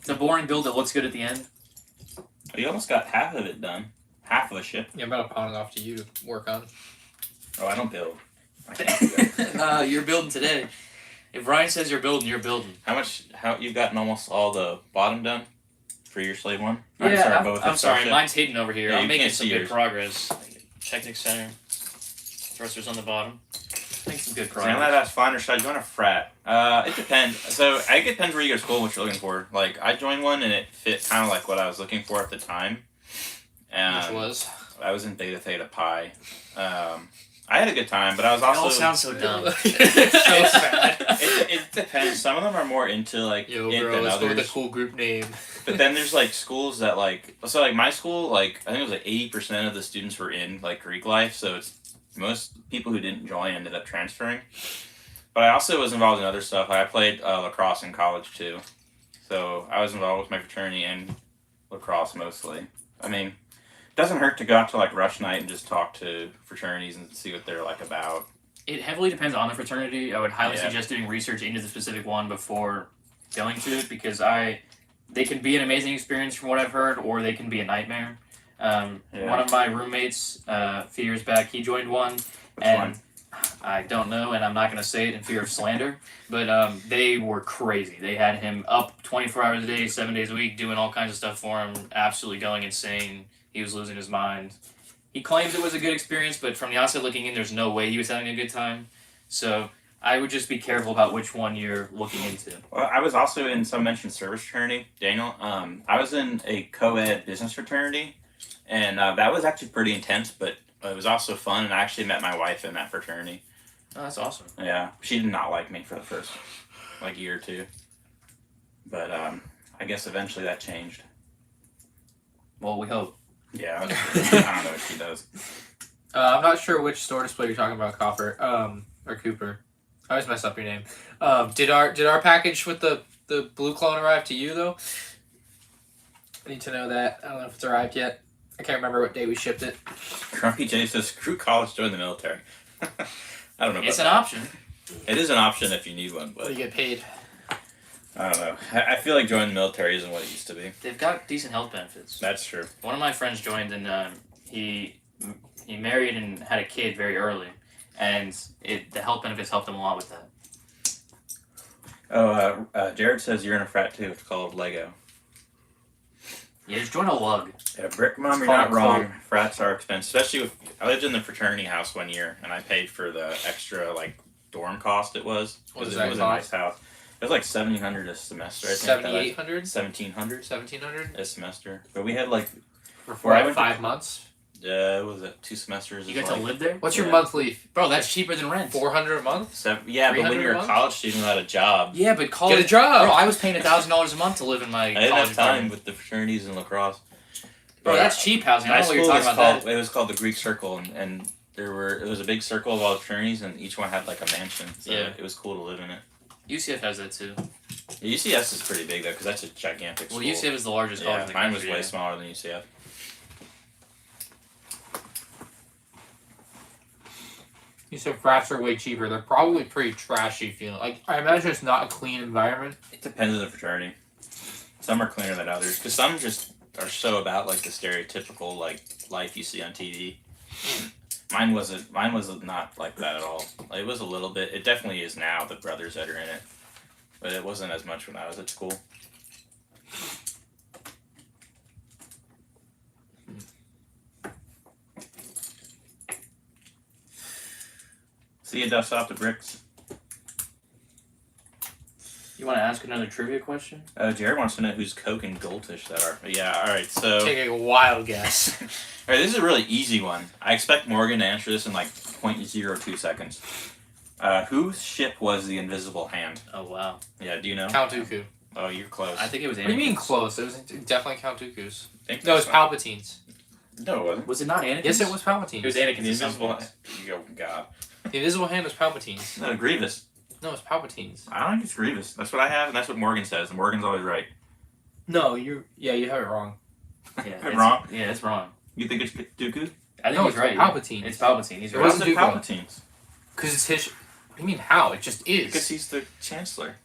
It's a boring build that looks good at the end. You almost got half of it done. Half of a ship. Yeah, I'm about to pawn it off to you to work on. Oh, I don't build. I can't do that. You're building today. If Ryan says you're building, you're building. How you've gotten almost all the bottom done for your slave one? Yeah, I'm sorry. Mine's hidden over here. Yeah, I'm making some good progress. Technic center. Thrusters on the bottom. Make some good progress. Sam, that's fine, or should I join a frat? It depends. So it depends where you go to school and what you're looking for. Like I joined one and it fit kind of like what I was looking for at the time. Which was? I was in Beta Theta Pi. I had a good time, but I was also. It all sounds so dumb. So sad. It depends. Some of them are more into like Yo, it bro, than let's others. go with a cool group name. But then there's like schools that like my school, like I think it was like 80% of the students were in like Greek life, so it's most people who didn't join ended up transferring. But I also was involved in other stuff. I played lacrosse in college too, so I was involved with my fraternity and lacrosse mostly. I mean, it doesn't hurt to go out to like rush night and just talk to fraternities and see what they're like about. It heavily depends on the fraternity. I would highly suggest doing research into the specific one before going to it because they can be an amazing experience from what I've heard, or they can be a nightmare. One of my roommates, a few years back, he joined one, I don't know, and I'm not going to say it in fear of slander, but they were crazy. They had him up 24 hours a day, 7 days a week, doing all kinds of stuff for him, absolutely going insane. He was losing his mind. He claims it was a good experience, but from the outside looking in, there's no way he was having a good time. So I would just be careful about which one you're looking into. Well, I was also in some mentioned service fraternity, Daniel. I was in a co-ed business fraternity, and that was actually pretty intense, but it was also fun, and I actually met my wife in that fraternity. Oh, that's awesome. Yeah, she did not like me for the first year or two, but I guess eventually that changed. Well, we hope. Yeah, I don't know what she does. I'm not sure which store display you're talking about, Copper, or Cooper. I always mess up your name. Did our package with the blue clone arrive to you though? I need to know that. I don't know if it's arrived yet. I can't remember what day we shipped it. Grumpy J says, "Screw college, join the military." I don't know. It's an option. It is an option if you need one, but you get paid. I don't know. I feel like joining the military isn't what it used to be. They've got decent health benefits. That's true. One of my friends joined, and he married and had a kid very early, and the health benefits helped him a lot with that. Oh, Jared says you're in a frat too. It's called Lego. Yeah, just join a lug. Yeah, Brick Mom, you're called not a wrong. cult. Frats are expensive, especially with. I lived in the fraternity house one year, and I paid for the extra like dorm cost. It was. What does It that was cost? a nice house. It was like $1,700 a semester. I think. 7,800? 1,700 1,700 a semester. But we had like. for Where I went to 5 months. Was it 2 semesters? You is got to like, live there? What's your Yeah. monthly? Bro, that's cheaper than rent. 400 a month. Yeah, but when 300 you're a a month? college student without a job, Yeah, but college. Get a job. Bro, I was paying $1,000 a month to live in my I didn't college have time apartment. with the fraternities and lacrosse. Bro, But that's cheap housing. I my don't know what you're school talking was about called. that. It was called the Greek Circle, and it was a big circle of all the fraternities, and each one had like a mansion. So Yeah. it was cool to live in it. UCF has that too. Yeah, UCS is pretty big though, because that's a gigantic Well, school. UCF is the largest college Yeah, in the mine was country. way Yeah. smaller than UCF. You said frats are way cheaper. They're probably pretty trashy feeling. Like I imagine it's not a clean environment. It depends on the fraternity. Some are cleaner than others, because some just are so about like the stereotypical like life you see on TV. Mine wasn't. Mine was not like that at all. Like, it was a little bit. It definitely is now. The brothers that are in it, but it wasn't as much when I was at school. See you dust off the bricks. You want to ask another trivia question? Jared wants to know who's Coke and Goldfish that are. But yeah, all right. So, Take a wild guess. all right, this is a really easy one. I expect Morgan to answer this in like 0.02 seconds. Whose ship was the Invisible Hand? Oh wow. Yeah, do you know? Count Dooku. Oh, you're close. I think it was. What do you mean Anakin's. close? It was definitely Count Dooku's. I think No, it's that's not- Palpatine's. No, it wasn't. Was it not Anakin? Yes, it was Palpatine's. It was The Anakin's. Invisible Hand. Hand. Oh, God. The Invisible Hand was Palpatine's. No, Grievous. No, it's Palpatine's. I don't think it's Grievous. That's what I have, and that's what Morgan says, and Morgan's always right. No, you have it wrong. Yeah, I'm it's- wrong? Yeah, it's wrong. You think it's Dooku? I think No, he's it's right. Palpatine. It's Palpatine. He's It right. wasn't How's it Dooku. Palpatine's? Because it's his. What do you mean how? It just is. Because he's the Chancellor.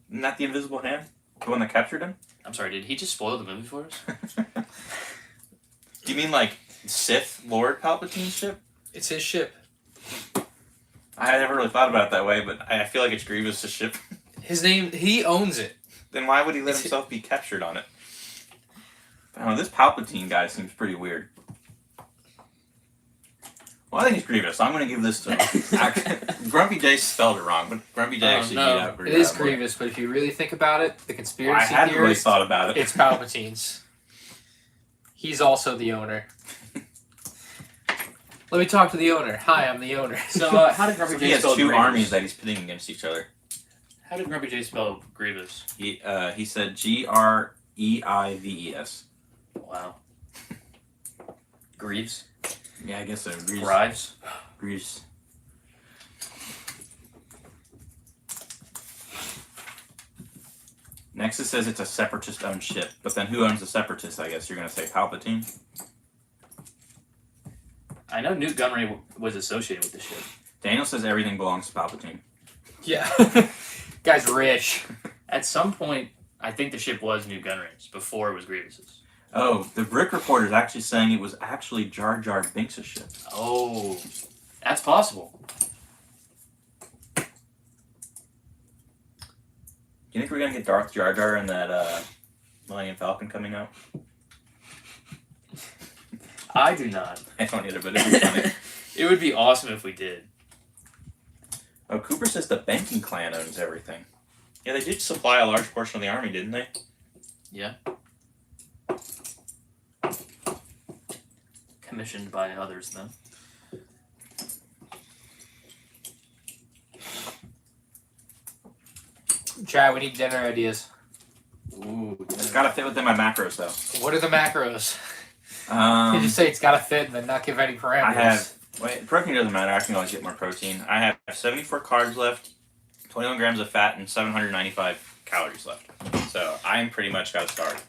Not the Invisible Hand? The one that captured him? I'm sorry. Did he just spoil the movie for us? Do you mean like Sith Lord Palpatine's ship? It's his ship. I never really thought about it that way, but I feel like it's Grievous' ship. His name. He owns it. Then why would he let It's- himself be captured on it? I don't know, this Palpatine guy seems pretty weird. Well, I think it's Grievous, so I'm going to give this to him. Grumpy J spelled it wrong, but Grumpy J Oh, actually no. beat out It is Grievous. Grievous, but if you really think about it, the Well, I conspiracy hadn't really theorist, thought about it. it's Palpatine's. He's also the owner. Let me talk to the owner. Hi, I'm the owner. So how did Grumpy He J has spell two Grievous? armies that he's pitting against each other. How did Grumpy J spell Grievous? He said Greives. Wow. Greaves. Yeah, I guess so. Grives. Greaves. Next it says it's a separatist-owned ship, but then who owns the separatists? I guess you're going to say Palpatine. I know Newt Gunray was associated with the ship. Daniel says everything belongs to Palpatine. Yeah. Guy's rich. At some point, I think the ship was Newt Gunray's before it was Grievous's. Oh, the Brick Reporter is actually saying it was actually Jar Jar Binks' ship. Oh, that's possible. Do you think we're going to get Darth Jar Jar in that Millennium Falcon coming out? I do not. I don't either, but it'd be funny. It would be awesome if we did. Oh, Cooper says the banking clan owns everything. Yeah, they did supply a large portion of the army, didn't they? Yeah. Commissioned by others, then. Chad, we need dinner ideas. Ooh. It's got to fit within my macros, though. What are the macros? You just say it's got to fit and then not give any parameters. I have. Wait, protein doesn't matter. I can always get more protein. I have 74 carbs left, 21 grams of fat, and 795 calories left. So I'm pretty much got to start.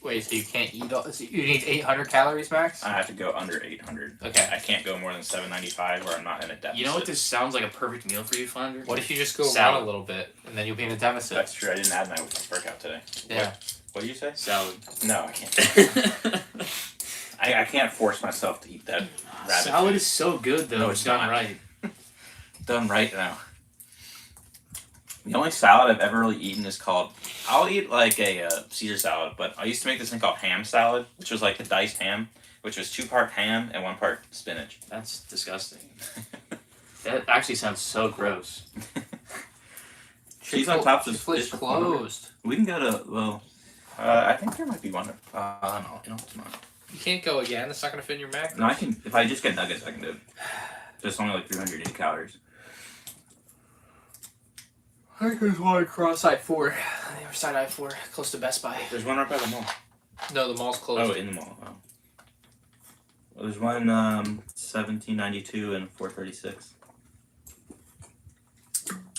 Wait, so you can't eat all, so you need 800 calories max? I have to go under 800. Okay. I can't go more than 795 or I'm not in a deficit. You know what this sounds like a perfect meal for you, Flounder? What if you just go Salad. run a little bit and then you'll be in a deficit? That's true. I didn't add my workout today. Yeah. What do you say? Salad. No, I can't. I can't force myself to eat that rabbit Salad food. is so good, though. No, it's it's done not. right. Done right now. The only salad I've ever really eaten is called. I'll eat like a Caesar salad, but I used to make this thing called ham salad, which was like the diced ham, which was 2 part ham and 1 part spinach. That's disgusting. That actually sounds so gross. Cheese on top is Chick-fil-A's closed. We can go to I think there might be one. No, tomorrow. You can't go again. It's not gonna fit in your macros. No, I can. If I just get nuggets, I can do it. It's only like 380 calories. I think there's one across I-4. On the other side of I-4, close to Best Buy. There's one right by the mall. No, the mall's closed. Oh, in the mall. Oh. Well, there's one 1792 and 436.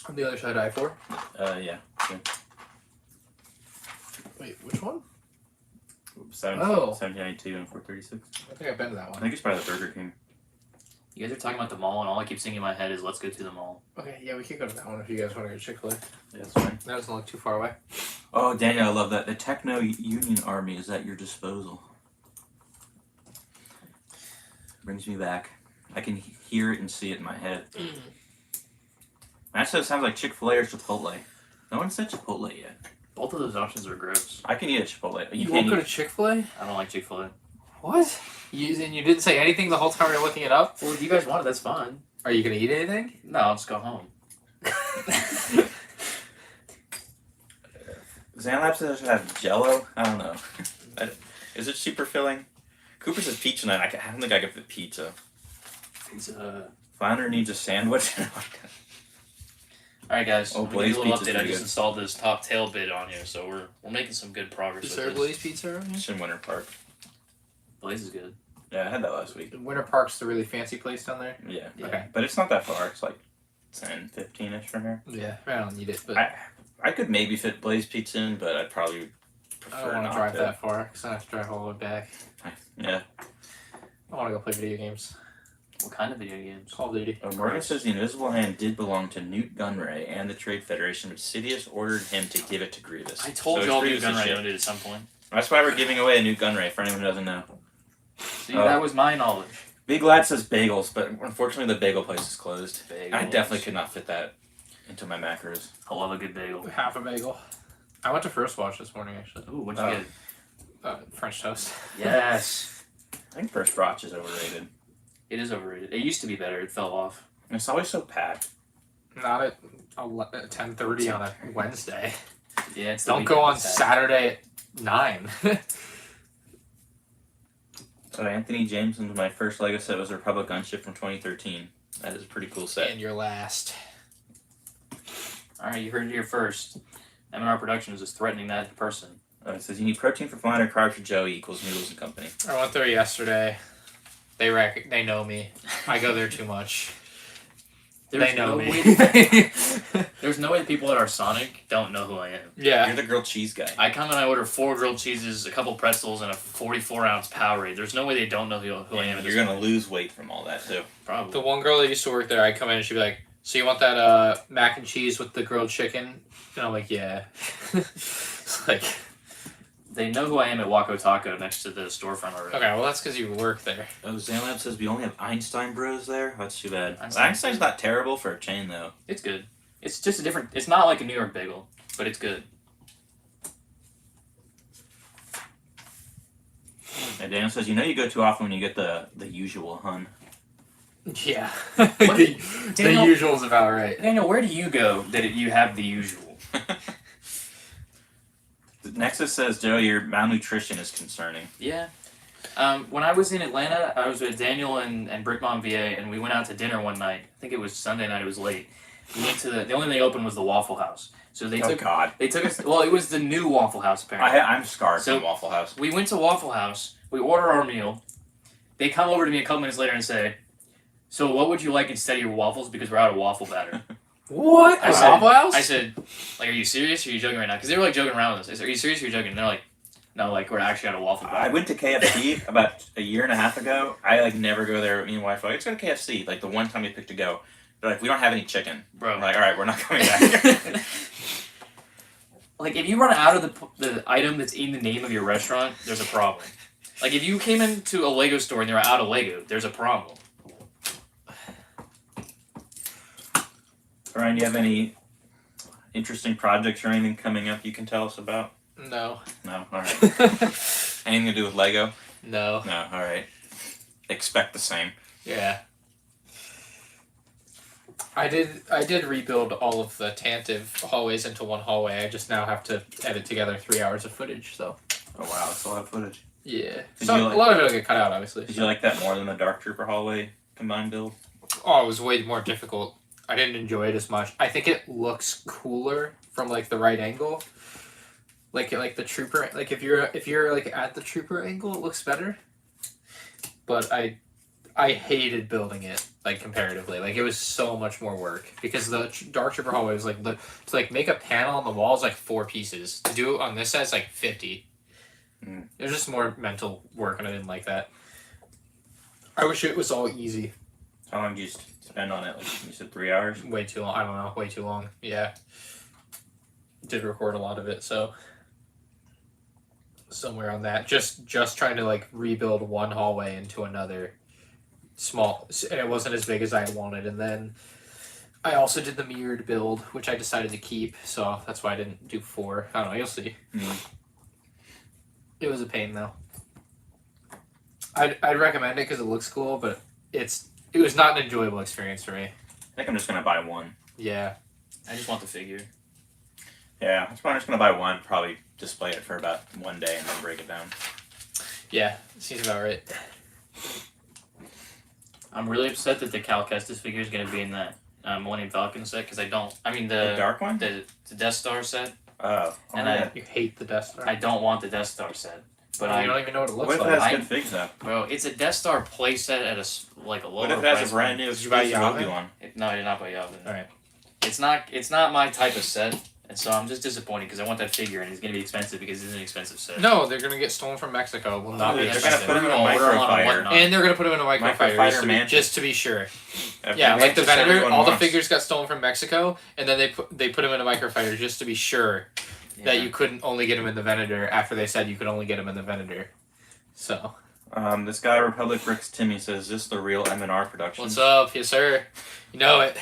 On the other side of I-4? Yeah. Wait, which one? 1792 and 436. I think I've been to that I one. think it's probably the Burger King. You guys are talking about the mall, and all I keep thinking in my head is, let's go to the mall. Okay, yeah, we can go to that one if you guys want to go to Chick-fil-A. Yeah, that's fine. That doesn't look too far away. Oh, Daniel, I love that. The Techno Union Army is at your disposal. Brings me back. I can hear it and see it in my head. Actually, it sounds like Chick-fil-A or Chipotle. No one said Chipotle yet. Both of those options are gross. I can eat a Chipotle. You won't go to Chick-fil-A? I don't like Chick-fil-A. What? You didn't say anything the whole time we were looking it up? Well, if you guys want it, that's fine. Are you going to eat anything? No, I'll just go home. Xanlab says it should have Jello. I don't know. Is it super filling? Cooper says pizza night. I don't think I could fit pizza. Flounder needs a sandwich. Alright guys, Oh, I'm gonna Blaze give a little pizza's update. I pretty just good. installed this top tail bit on here, so we're making some good progress Is with there a this. Blaze Pizza around here? It's in Winter Park. Blaze is good. Yeah, I had that last week. Winter Park's the really fancy place down there? Yeah. Yeah. Okay. But it's not that far. It's like 10, 15-ish from here. Yeah, I don't need it, but I could maybe fit Blaze Pizza in, but I'd probably I prefer don't want not to drive to. that far because I have to drive all the way back. Yeah. I want to go play video games. What kind of video games? Call of Duty. Oh, Morgan says the Invisible Hand did belong to Newt Gunray and the Trade Federation, but Sidious ordered him to give it to Grievous. I told So y'all Grievous Newt is Gunray shit. owned it at some point. That's why we're giving away a Newt Gunray for anyone who doesn't know. See, that was my knowledge. Big Lad says bagels, but unfortunately the bagel place is closed. Bagels. I definitely could not fit that into my macros. I love a good bagel. Half a bagel. I went to First Watch this morning, actually. Ooh, what'd you get? French toast. Yes. I think First Watch is overrated. It is overrated. It used to be better. It fell off. It's always so packed. Not at 10:30 on a Wednesday. Yeah, it's the Don't go weekend on attack. Saturday at 9. So Anthony Jameson's my first Lego set was a Republic Gunship from 2013. That is a pretty cool set. And your last. Alright, you heard it here first. MandRproductions is threatening that person. It says you need protein for flying or carbs for Joey equals Noodles and Company. I went there yesterday. They know me. I go there too much. They know me. There's no way the people at our Sonic don't know who I am. Yeah. You're the grilled cheese guy. I come and I order 4 grilled cheeses, a couple pretzels, and a 44-ounce Powerade. There's no way they don't know who I am. at You're this gonna lose weight from all that too. Probably. The one girl that used to work there, I come in and she'd be like, "So you want that mac and cheese with the grilled chicken?" And I'm like, "Yeah." It's like, They know who I am at Waco Taco next to the storefront already. okay, well that's because you work there. Oh, Zanlab says we only have Einstein Bros there. That's too bad. Einstein. Einstein's not terrible for a chain though. It's good. It's just a different... It's not like a New York bagel, but it's good. And Daniel says, you know you go too often when you get the usual, hun. Yeah. Daniel- the usual's about right. Daniel, where do you go that you have the usual? Nexus says, Joe, your malnutrition is concerning. Yeah. When I was in Atlanta, I was with Daniel and Brickmom VA, and we went out to dinner one night. I think it was Sunday night. It was late. We went to the only thing open was the Waffle House. So they took God. us. Well, it was the new Waffle House apparently. I'm scarred So- from Waffle House. We went to Waffle House. We order our meal. They come over to me a couple minutes later and say, "So what would you like instead of your waffles? Because we're out of waffle batter." What? I A said- Waffle House? I said, "Like, are you serious? Or are you joking right now?" Because they were like joking around with us. I said, "Are you serious? Or are you joking?" And they're like, "No, like we're actually out of waffle I batter." went to KFC about a year and a half ago. I like never go there. Me and wife were like, let's go to KFC. Like the one time we picked to go, they're like, we don't have any chicken. Bro. I'm like, all right, we're not coming back. Like, if you run out of the item that's in the name of your restaurant, there's a problem. Like, if you came into a Lego store and they're out of Lego, there's a problem. Ryan, do you have any interesting projects or anything coming up you can tell us about? No. No? Alright. Anything to do with Lego? No. No, alright. Expect the same. Yeah. I did rebuild all of the Tantive hallways into one hallway. I just now have to edit together 3 hours of footage, so. Oh wow, that's a lot of footage. Yeah. Did So you a lot of it will get cut out, obviously. Did you like that more than the Dark Trooper hallway combined build? Oh, it was way more difficult. I didn't enjoy it as much. I think it looks cooler from like the right angle. Like the trooper, like if you're like at the trooper angle, it looks better. But I hated building it like comparatively. Like it was so much more work because the Dark Trooper hallway was like to like make a panel on the wall is like 4 pieces. To do it on this side is like 50. It was just more mental work, and I didn't like that. I wish it was all easy. How long did you spend on it? Like you said, 3 hours? Way too long. I don't know. Way too long. Yeah. Did record a lot of it, so somewhere on that. Just trying to like rebuild one hallway into another small, and it wasn't as big as I wanted. And then I also did the mirrored build, which I decided to keep, so that's why I didn't do 4. I don't know. You'll see. It was a pain though. I'd recommend it because it looks cool, but it was not an enjoyable experience for me. I think I'm just gonna buy one. Yeah. I just want the figure. Yeah, I'm just gonna buy one, probably display it for about 1 day and then break it down. Yeah, seems about right. I'm really upset that the Cal Kestis figure is going to be in that Millennium Falcon set because the dark one? the Death Star set. Oh, And yeah. You hate the Death Star. I don't want the Death Star set. But you don't even know what it looks What if like. it has good figs though? Bro, it's a Death Star playset at a lower What if it price has a brand new Did you buy exclusive Yavin? Obi-Wan? No, I did not buy Yavin. Alright. It's not my type of set, and so I'm just disappointed because I want that figure and it's going to be expensive because it's an expensive set. No, they're gonna get stolen from Mexico. Will not be They're gonna expensive. put them in a Order them on microfighter. whatnot. And they're gonna put them in a microfighter Microfighter just to be sure. Every Yeah, like the mantis Venator, everyone all the wants. figures got stolen from Mexico, and then they put them in a microfighter just to be sure that you couldn't only get them in the Venator after they said you could only get them in the Venator. So. This guy Republic Bricks Timmy says, "Is this the real MandRproductions?" What's up? Yes, sir. You know it.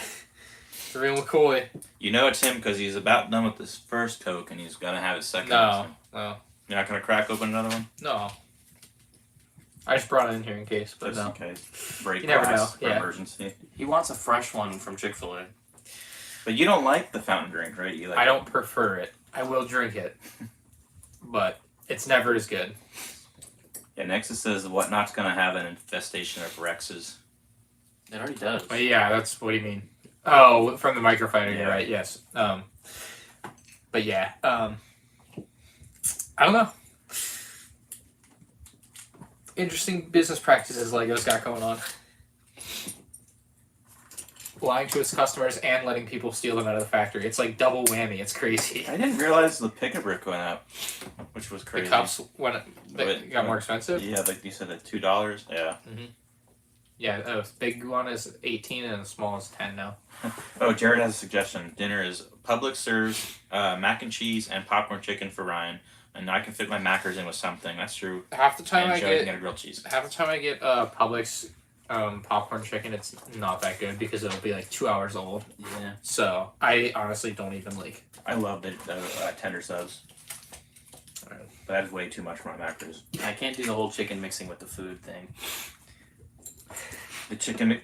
The real McCoy. You know it's him because he's about done with his first Coke and he's gonna have his second. No. You're not gonna crack open another one? No. I just brought it in here in case, but Just no. in case. Break You never glass know, for yeah. emergency. He wants a fresh one from Chick-fil-A. But you don't like the fountain drink, right? You like I don't prefer it. I will drink it, but it's never as good. Yeah, Nexus says Whatnot's gonna have an infestation of Rexes. It already does. But yeah, that's what do you mean? Oh, from the microfighter, Yeah. you're right. Yes. But yeah, I don't know. Interesting business practices Lego's got going on. Lying to its customers and letting people steal them out of the factory. It's like double whammy. It's crazy. I didn't realize the pick-a-brick went up, which was crazy. The cups they got more expensive. Yeah, like you said, at $2. Yeah. Yeah, the big one is 18 and the small is 10 now. Oh, Jared has a suggestion. Dinner is Publix serves mac and cheese and popcorn chicken for Ryan, and I can fit my macros in with something. That's true. Half the time And Joey can get a grilled cheese. I get Publix popcorn chicken, it's not that good because it'll be like 2 hours old. Yeah. So I honestly don't even like. I love the tender subs. But that is way too much for my macros. I can't do the whole chicken mixing with the food thing. The chicken.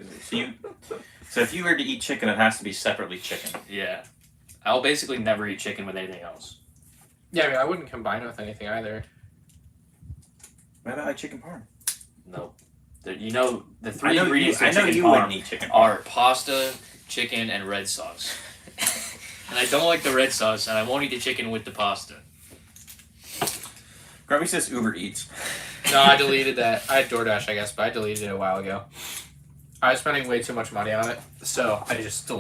So if you were to eat chicken, it has to be separately chicken. Yeah. I'll basically never eat chicken with anything else. Yeah, I mean I wouldn't combine it with anything either. What about like chicken parm? No. The three ingredients to chicken you parm wouldn't eat chicken parm. are pasta, chicken, and red sauce. And I don't like the red sauce, and I won't eat the chicken with the pasta. Grubby says Uber Eats. No, I deleted that. I had DoorDash, I guess, but I deleted it a while ago. I was spending way too much money on it, so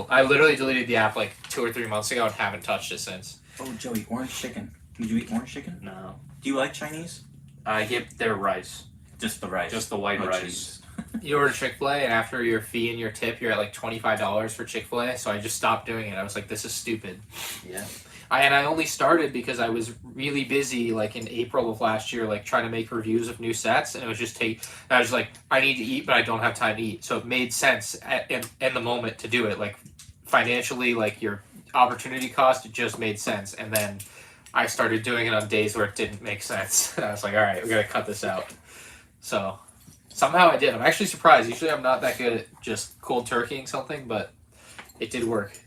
I literally deleted the app like 2 or 3 months ago and haven't touched it since. Oh, Joey, orange chicken. Did you eat orange chicken? No. Do you like Chinese? I get their rice. Just the rice. Just the white No rice. cheese. You order Chick-fil-A, and after your fee and your tip, you're at like $25 for Chick-fil-A, so I just stopped doing it. I was like, this is stupid. Yeah. I only started because I was really busy, like in April of last year, like trying to make reviews of new sets, and it was just I was like, I need to eat, but I don't have time to eat. So it made sense in the moment to do it. Like financially, like you're opportunity cost, it just made sense. And then I started doing it on days where it didn't make sense. And I was like, all right, we got to cut this out. So somehow I did. I'm actually surprised. Usually I'm not that good at just cold turkeying something, but it did work.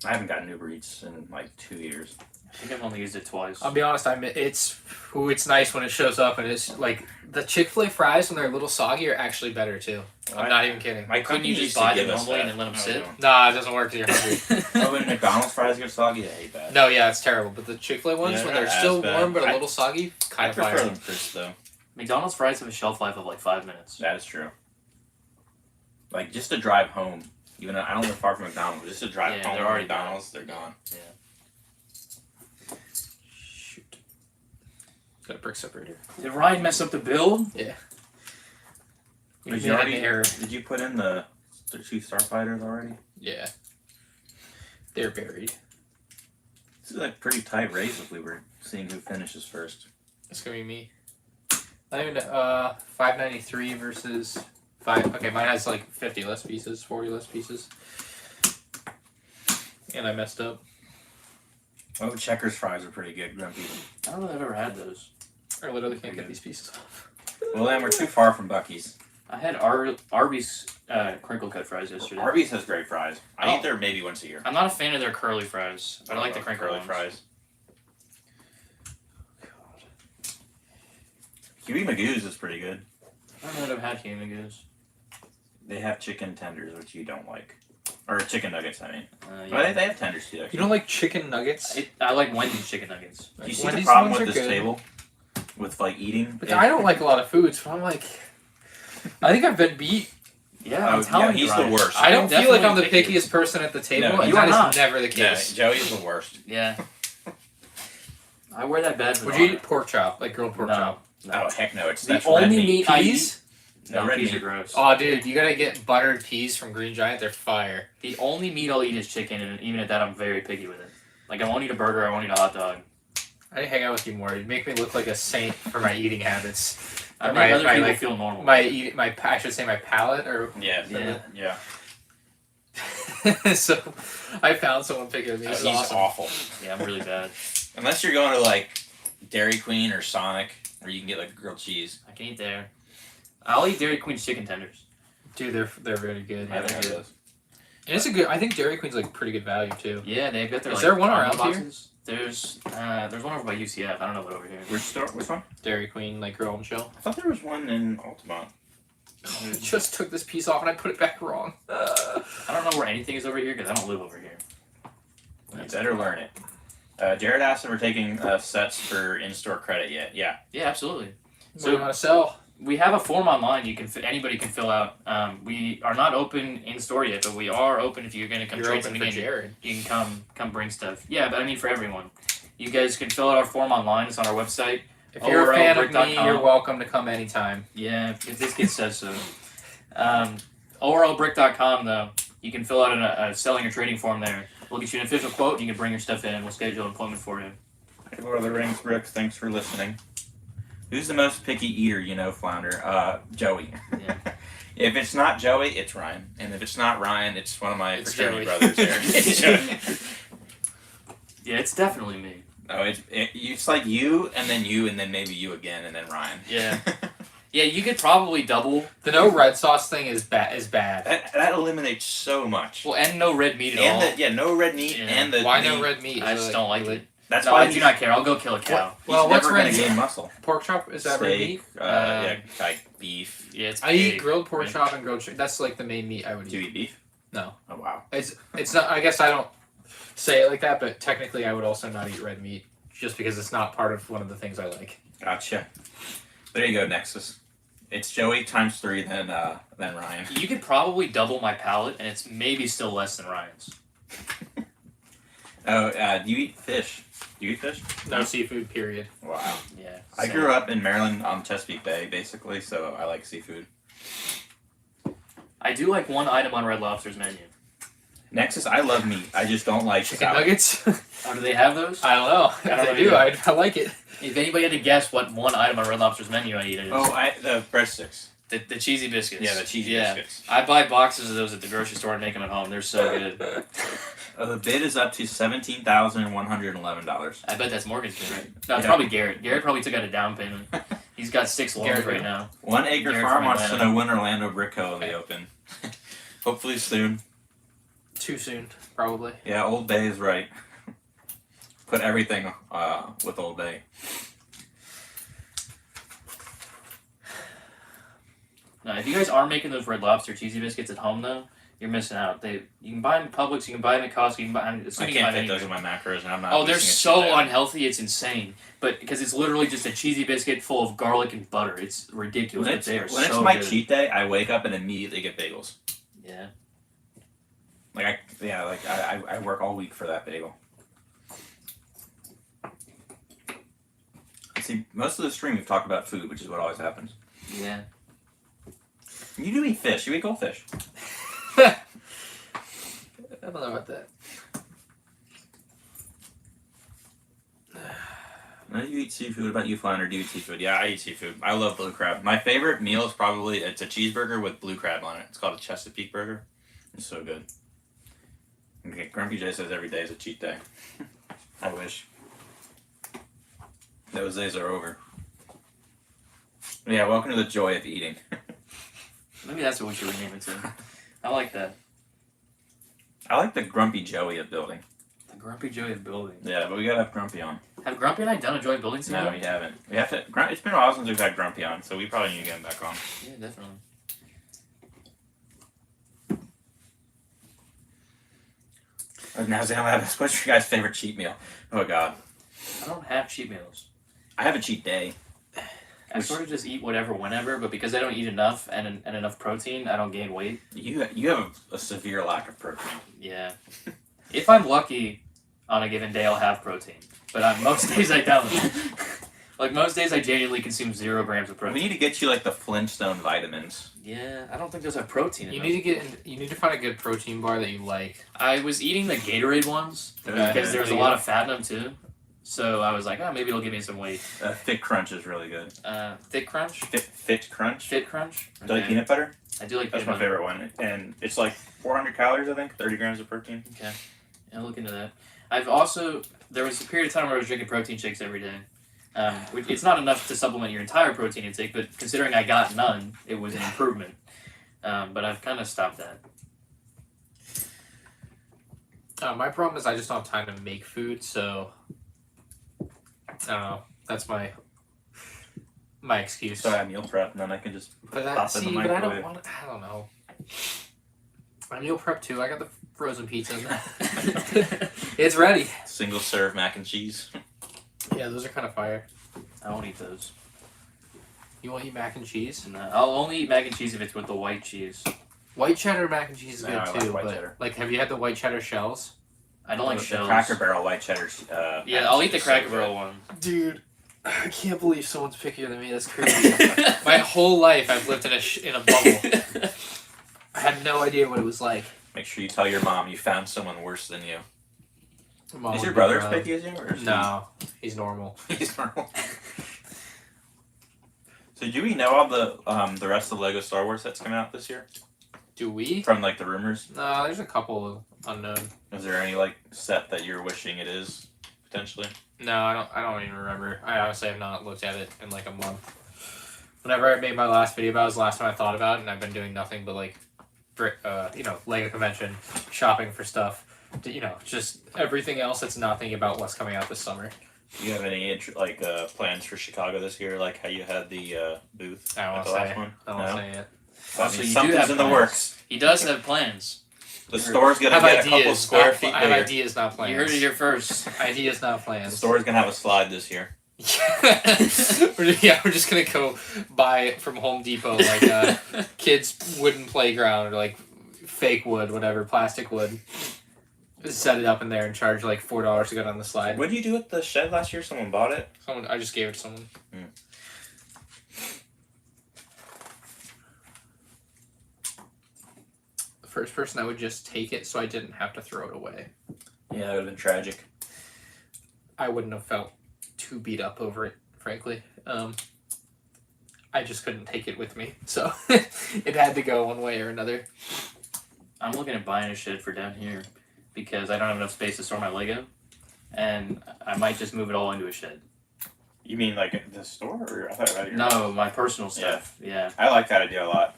I haven't gotten Uber Eats in like 2 years. I think I've only used it twice. I'll be honest. It's nice when it shows up, and it's like the Chick-fil-A fries when they're a little soggy are actually better too. I'm not even kidding. My Couldn't you company just used to buy give them us normally that. and then let them sit? Nah, it doesn't work till you're hungry. Oh, when McDonald's fries get soggy, I hate that. No, yeah, it's terrible. But the Chick-fil-A ones, Yeah, when they're they're as still bad. warm but a little soggy, I kind of prefer fire. them crisp though. McDonald's fries have a shelf life of like 5 minutes. That is true. Like just to drive home, even though I don't live far from McDonald's, just to drive home they're from already McDonald's, they're gone. Shoot. Got a brick separator. Did Ryan mess up the build? Yeah. Did made you an already? error. Did you put in the 2 starfighters already? Yeah. They're buried. This is a pretty tight race if we were seeing who finishes first. It's gonna be me. Not even 593 versus 5. Okay, mine has like 50 less pieces, 40 less pieces. And I messed up. Oh, Checkers fries are pretty good, Grumpy. I don't know if I've ever had those. I literally can't get these pieces off. Well, then we're too far from Buc-ee's. I had Arby's crinkle cut fries yesterday. Arby's has great fries. I Oh. eat there maybe once a year. I'm not a fan of their curly fries, but I like the crinkle curly ones. fries. Huey Magoo's is pretty good. I don't know that I've had Huey Magoo's. They have chicken tenders, which you don't like. Or chicken nuggets, I mean. Yeah. But they have tenders too, You actually. don't like chicken nuggets? I like Wendy's chicken nuggets. Do you see Wendy's the problem ones with are this good. table? With, like, eating? But I don't like a lot of foods, but I'm like... I think I've been beat. Yeah, I'm Oh, telling yeah, you, he's the Ryan. worst. I don't feel like I'm the definitely pickiest person at the table, No, and you are that not. is never the Yeah, case. Joey's the worst. Yeah. I wear that bad. Would you eat pork chop, like grilled pork chop? Oh, heck no. It's The that's red only meat. meat I eat. Peas? No, No, red peas meat. are gross. Oh, dude, you gotta get buttered peas from Green Giant. They're fire. The only meat I'll eat is chicken, and even at that, I'm very picky with it. Like, I won't eat a burger, I won't eat a hot dog. I need to hang out with you more. You make me look like a saint for my eating habits. I Or make other people like, feel normal. I should say my palate, or Yeah. so I found someone picking at me. This He's is awesome. awful. Yeah, I'm really bad. Unless you're going to, like, Dairy Queen or Sonic, where you can get, like, grilled cheese. I can eat there. I'll eat Dairy Queen's chicken tenders. Dude, they're very good. I haven't had And those. it's a good. I think Dairy Queen's like pretty good value too. Yeah, they've got their. Is like, there one combo around here? boxes. There's one over by UCF. I don't know what over here. Which one? Dairy Queen, like grill and chill. I thought there was one in Altamont. I just took this piece off and I put it back wrong. I don't know where anything is over here because I don't live over here. You better learn it. Jared asked if we're taking sets for in-store credit yet. Yeah. Yeah, absolutely. What do you So want to sell? we have a form online. Anybody can fill out. We are not open in store yet, but we are open if you're going to come You're trade open something for in. Jared. You can come bring stuff. Yeah, but I mean for everyone. You guys can fill out our form online. It's on our website. If you're a fan of me, ORLbrick.com. you're welcome to come anytime. Yeah, if this kid says so. ORLbrick.com, though, you can fill out a selling or trading form there. We'll get you an official quote, and you can bring your stuff in, and we'll schedule an appointment for you. Hey, Lord of the Rings, Brooks, thanks for listening. Who's the most picky eater, Flounder? Joey. Yeah. If it's not Joey, it's Ryan. And if it's not Ryan, it's one of my It's fraternity Joey. brothers there. It's Joey. Yeah, it's definitely me. No, it's like you, and then maybe you again, and then Ryan. Yeah. Yeah, you could probably double. The no red sauce thing is bad. That eliminates so much. Well, and no red meat at all. And no red meat, Yeah. and the Why the, no red meat? I Is just it don't like really- it. That's No, why I do not care. I'll go kill a cow. Well, He's what's never gonna red gain meat? muscle. Pork chop? Is that red Steak, meat? like beef. Yeah, it's I eat big. grilled pork chop and grilled chicken. That's like the main meat I would Do you eat. eat beef? No. Oh wow. It's not. I guess I don't say it like that, but technically I would also not eat red meat just because it's not part of one of the things I like. Gotcha. There you go, Nexus. It's Joey times 3 than Ryan. You could probably double my palate, and it's maybe still less than Ryan's. Oh, do you eat fish? Do you eat fish? No seafood. Period. Wow. Yeah. I same. grew up in Maryland on Chesapeake Bay, basically, so I like seafood. I do like one item on Red Lobster's menu. Nexus, I love meat. I just don't like Chicken salad. nuggets. Oh, do they have those? I don't know. I don't If know they do, either. I like it. If anybody had to guess what one item on Red Lobster's menu I eat is. Oh, the breadsticks. The cheesy biscuits. Yeah, the cheesy biscuits. I buy boxes of those at the grocery store and make them at home. They're so good. The bid is up to $17,111. I bet that's Morgan's bid, right? No, it's Yeah. probably Garrett. Garrett probably took out a down payment. He's got 6 loans Garrett, right now. 1 Acre Garrett Farm from wants to Atlanta. know when Orlando Brickco will be open. Hopefully soon. Too soon, probably. Yeah, Old Bay is right. Put everything with Old Bay. No, if you guys are making those Red Lobster cheesy biscuits at home, though, you're missing out. You can buy them at Publix, you can buy them at Costco, you can buy them. I can't fit those in my macros, and I'm not. Oh, they're missing it so today. unhealthy, it's insane. But because it's literally just a cheesy biscuit full of garlic and butter, it's ridiculous. When But they are it's so my good. cheat day, I wake up and immediately get bagels. Yeah. I work all week for that bagel. See, most of the stream we've talked about food, which is what always happens. Yeah. You do eat fish. You eat goldfish. I don't know about that. No, you eat seafood. What about you, Flounder? Do you eat seafood? Yeah, I eat seafood. I love blue crab. My favorite meal is probably, it's a cheeseburger with blue crab on it. It's called a Chesapeake burger. It's so good. Okay, Grumpy J says every day is a cheat day. I wish. Those days are over. Yeah, welcome to the joy of eating. Maybe that's what we should rename it to. I like that. I like the Grumpy Joey of building. The Grumpy Joy of building. Yeah, but we gotta have Grumpy on. Have Grumpy and I done a Joy of building No, together? we haven't. We have to. It's been a while since we've had Grumpy on, so we probably need to get him back on. Yeah, definitely. Now, Zam, what's your guys' favorite cheat meal? Oh God, I don't have cheat meals. I have a cheat day. I sort of just eat whatever whenever, but because I don't eat enough and enough protein, I don't gain weight. You have a severe lack of protein. Yeah. If I'm lucky, on a given day I'll have protein. But on most days I don't. Like most days I genuinely consume 0 grams of We protein. need to get you like the Flintstone vitamins. Yeah, I don't think those have protein in You them. need to find a good protein bar that you like. I was eating the Gatorade ones Okay. because there was a lot of fat in them too. So I was like, oh, maybe it'll give me some weight. Thick Crunch is really good. Thick Crunch? Fit Crunch. Fit Crunch? Do you like peanut butter? I do like That's peanut my butter. favorite one, and it's like 400 calories, I think, 30 grams of protein. Okay. I'll look into that. I've also, there was a period of time where I was drinking protein shakes every day. Which it's not enough to supplement your entire protein intake, but considering I got none, it was an improvement. But I've kind of stopped that. My problem is I just don't have time to make food, so I don't know. That's my excuse. So I meal prep, and then I can just But pop in the but I don't microwave. want. I don't know. I meal prep too. I got the frozen pizza. It's ready. single serve mac and cheese. Yeah, those are kind of fire. I won't eat those. You won't eat mac and cheese? No, I'll only eat mac and cheese if it's with the white cheese. White cheddar mac and cheese is No, good I like too. white But cheddar. like, have you had the white cheddar shells? I don't like The shells. Cracker Barrel white cheddar. Yeah, mac I'll and eat the cheese is Cracker so Barrel good. one. Dude, I can't believe someone's pickier than me. That's crazy. My whole life I've lived in a bubble. I had no idea what it was like. Make sure you tell your mom you found someone worse than you. Mom Is would your be brother as proud. picky as you? Or is No, he's normal. He's normal. So do we know all the rest of the Lego Star Wars sets coming out this year? Do we? From like the rumors? No, there's a couple unknown. Is there any like set that you're wishing it is potentially? No, I don't even remember. I honestly have not looked at it in like a month. Whenever I made my last video about it was the last time I thought about it, and I've been doing nothing but like, Lego convention, shopping for stuff. Just everything else that's not thinking about what's coming out this summer. Do you have any plans for Chicago this year? Like how you had the booth I don't at want the to last say it. one? I don't want to say it. I So mean, you do something's have in the plans. works. He does have plans. The store's I gonna have get a couple ideas. square feet I have bigger. ideas, not plans. You heard it here first. Ideas, not The plans. store's gonna have a slide this year. We're just gonna go buy it from Home Depot, like a kids' wooden playground, or like fake wood, whatever, plastic wood. Just set it up in there and charge like $4 to go down the slide. What did you do with the shed last year? Someone bought it? I just gave it to someone. The first person I would just take it so I didn't have to throw it away. Yeah, that would have been tragic. I I wouldn't have felt too beat up over it, frankly. I I just couldn't take it with me, so it had to go one way or another. I'm looking at buying a shed for down here because I don't have enough space to store my Lego, and I might just move it all into a shed. You mean like the store, or I thought about your No, my personal stuff. Yeah. I like that idea a lot.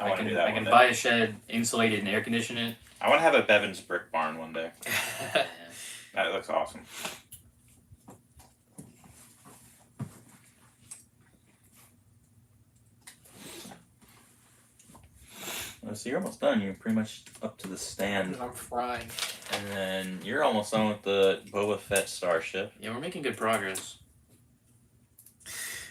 I want to do that. I one can day. buy a shed, insulate it, and air condition it. I want to have a Bevan's brick barn one day. Yeah. That looks awesome. So you're almost done. You're pretty much up to the stand, I'm frying. and then you're almost done with the Boba Fett starship. Yeah, we're making good progress. We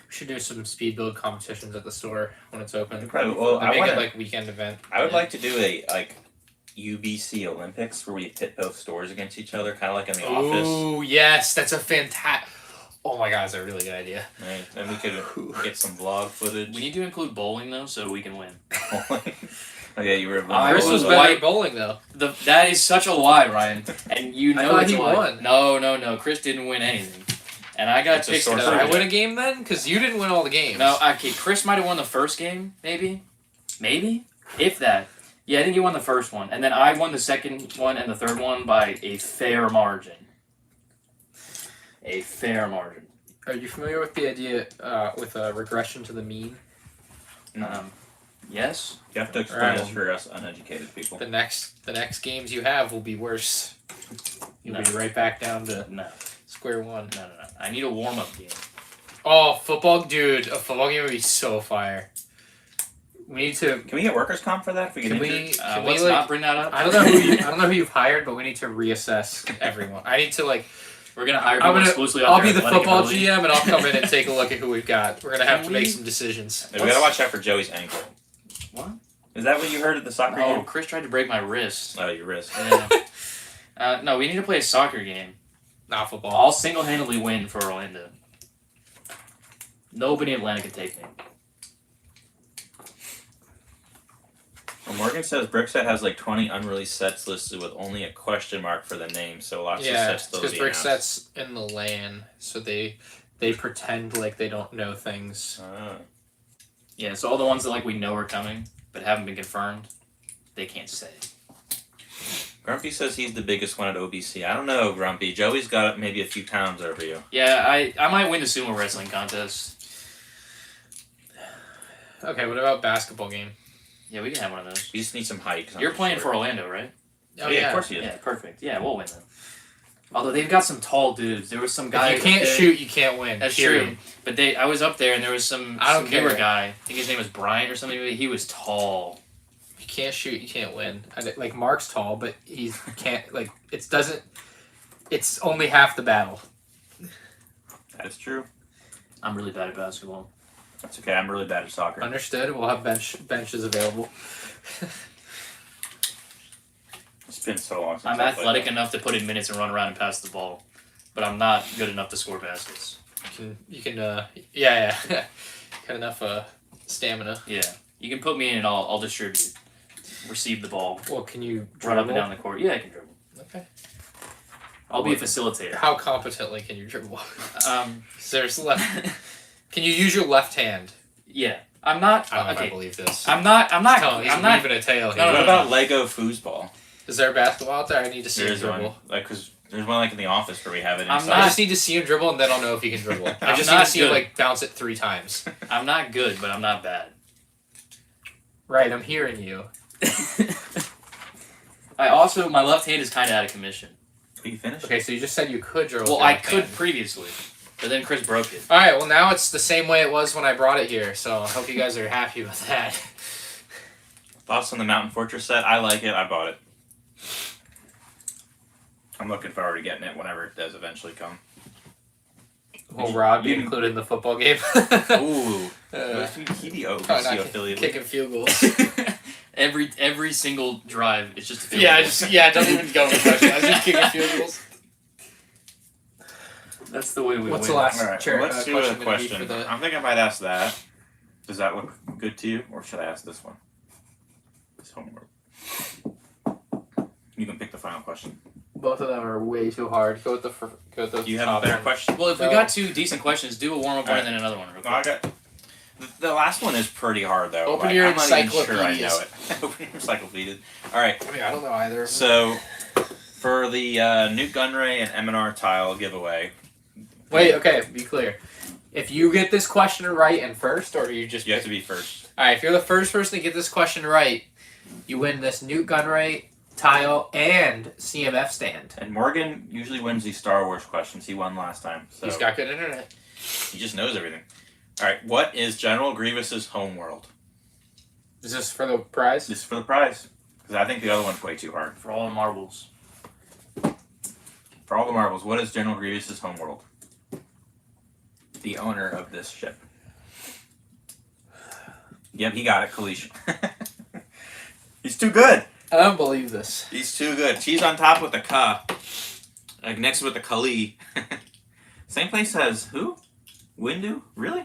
should do some speed build competitions at the store when it's open. Probably. Well, I I make want it to. like weekend event. I would Yeah. like to do a UBC Olympics where we pit both stores against each other, kind of like in the office. Ooh, yes, that's a fantastic. Oh my god, that's a really good idea. Right? And we could get some vlog footage. We need to include bowling though, so we can win. Oh yeah, you were. Chris was was better white. at bowling though. That is such a lie, Ryan. And you I know thought it's he a lie. won. No. Chris didn't win anything, and I got It's a picked. source Did of I win a game then? Because you didn't win all the games. No, okay. Chris might have won the first game, maybe, if that. Yeah, I think he won the first one, and then I won the second one and the third one by a fair margin. A fair margin. Are you familiar with the idea with a regression to the mean? Yes. You have to explain Right. this for us uneducated people. The next games you have will be worse. You'll be right back down to No. square one. No. I need a warm up game. Oh, football, dude! A football game would be so fire. We need to. Can we get workers' comp for that? If we get Can injured? we? Can we Let's like? not bring that up. I don't know who you've hired, but we need to reassess everyone. I need to like. We're gonna hire I'm people gonna- exclusively. I'll off be their the athletic football ability. GM, and I'll come in and take a look at who we've got. We're gonna have Can to make we- some decisions. Yeah, we gotta watch out for Joey's ankle. What? Is that what you heard at the soccer Oh, game? Chris tried to break my wrist. Oh, your wrist. Yeah. No, we need to play a soccer game. Not football. I'll single-handedly win for Orlando. Nobody in Atlanta can take me. Well, Morgan says Brickset has like 20 unreleased sets listed with only a question mark for the name, so lots of Yeah, sets still to because be brick announced. sets in the LAN, so they pretend like they don't know things. Ah. Yeah, so all the ones that like we know are coming but haven't been confirmed, they can't say. Grumpy says he's the biggest one at OBC. I don't know, Grumpy. Joey's got it maybe a few times over you. Yeah, I might win the sumo wrestling contest. Okay, what about basketball game? Yeah, we can have one of those. You just need some height. 'cause I'm You're playing for short. Orlando, right? Oh yeah, of course he is. Yeah, perfect. Yeah, we'll win them. Although they've got some tall dudes. There was some guy. If you can't up there- shoot, you can't win. That's period. true. But I was up there and there was some I don't newer care. guy. I think his name was Bryant or something. He was tall. If you can't shoot, you can't win. Like Mark's tall, but he can't. Like it doesn't. It's only half the battle. That is true. I'm really bad at basketball. That's okay. I'm really bad at soccer. Understood. We'll have benches available. It's been so long since I'm I played athletic that. enough to put in minutes and run around and pass the ball, but I'm not good enough to score baskets. You can. Yeah. Got enough stamina. Yeah, you can put me in and I'll distribute, receive the ball, Well, can you run up and dribble? down the court. Yeah, I can dribble. Okay. I'll be a facilitator. How competently can you dribble? Um, There's left. Can you use your left hand? yeah, I'm not. I don't know if I Okay, believe this. I'm not. He's I'm not. weaving a tail here. No, What about Lego foosball? Is there a basketball out there? I need to see There him is dribble. one. Like, cause there's one like in the office where we have it I'm inside. I not- just need to see him dribble, and then I'll know if he can dribble. I I'm just need not to see him good. like bounce it 3 times. I'm not good, but I'm not bad. Right, I'm hearing you. My left hand is kind of out of commission. Are you finished? Okay, so you just said you could dribble. Well, with your I left could hand. previously, but then Chris broke it. All right, well now it's the same way it was when I brought it here. So I hope you guys are happy with that. Thoughts on the Mountain Fortress set? I like it. I bought it. I'm looking forward to getting it whenever it does eventually come. Will Rod be You- included in the football game? Ooh. Uh, He the probably OBC not affiliate. kicking field goals. every single drive, it's just a field Yeah, goal. don't even go with questions. I was just kicking field goals. That's the way we What's win. the last All right, chair, well, let's do question a gonna be question. for the- I think I might ask that. Does that look good to you, or should I ask this one? This homework. You can pick the final question. Both of them are way too hard. Go with the Do you have a top better one. question? Well, if we No. got 2 decent questions, do a warm up one All and then another one. Real No, I quick. got. The last one is pretty hard though. Open your I'm not even sure I encyclopedias. know it. Open your encyclopedia. All right. I mean, I don't know either. So, for the Nuke Gunray and M&R tile giveaway. Wait, okay, be clear. If you get this question right and first, or you just... You have to be first. Alright, if you're the first person to get this question right, you win this Nuke Gunray tile and CMF stand. And Morgan usually wins these Star Wars questions. He won last time. So He's got good internet. he just knows everything. All right, what is General Grievous's homeworld? Is this for the prize? This is for the prize. Because I think the other one's way too hard. For all the marbles. For all the marbles, what is General Grievous's homeworld? The owner of this ship. Yep, he got it, Kalish. He's too good. I don't believe this. He's too good. She's on top with the Ka. Like next with the Kali. Same place as who? Windu? Really?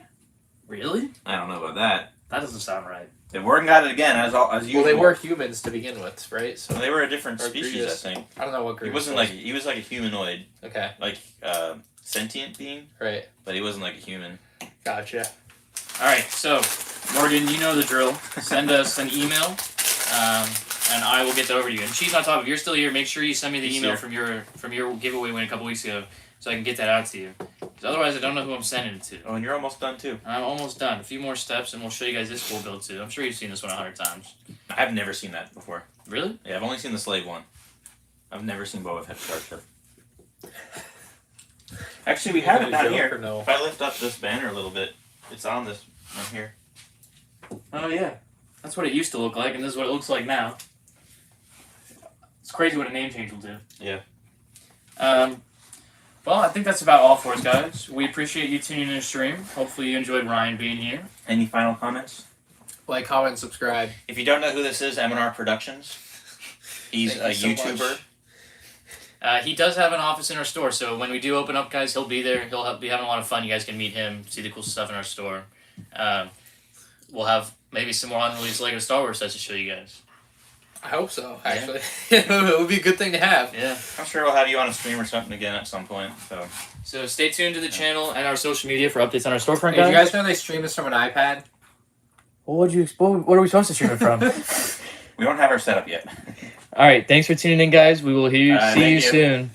Really? I don't know about that. That doesn't sound right. They Morgan got it again as usual. Well, they were humans to begin with, right? So They were a different Or species, Grievous. I think. I don't know what He group. wasn't like he was like a humanoid, Okay, like sentient being, right. but he wasn't like a human. Gotcha. All right, so Morgan, you know the drill. Send us an email, and I will get that over to you. And she's on top. If you're still here, make sure you send me the He's email here. from your giveaway win a couple weeks ago, so I can get that out to you. 'Cause otherwise, I don't know who I'm sending it to. Oh, and you're almost done too. I'm almost done. A few more steps, and we'll show you guys this cool build too. I'm sure you've seen this one 100 times. I've never seen that before. Really? Yeah, I've only seen the slave one. I've never seen Boba Fett starship. Actually, we have it down here. Or no? If I lift up this banner a little bit, it's on this right here. Oh yeah, that's what it used to look like, and this is what it looks like now. It's crazy what a name change will do. Yeah. Well, I think that's about all for us, guys. We appreciate you tuning in to stream. Hopefully you enjoyed Ryan being here. Any final comments? Like, comment, subscribe. If you don't know who this is, MandRproductions. He's Thank a you so YouTuber. much. He does have an office in our store, so when we do open up, guys, he'll be there. He'll be having a lot of fun. You guys can meet him, see the cool stuff in our store. We'll have maybe some more unreleased LEGO Star Wars sets to show you guys. I hope so, actually. It would be a good thing to have. Yeah. I'm sure we'll have you on a stream or something again at some point. So stay tuned to the channel and our social media for updates on our storefront, Hey, guys. do you guys know they stream this from an iPad? Well, what are we supposed to stream it from? We don't have our setup yet. All right, thanks for tuning in, guys. We will see you Thank you. soon.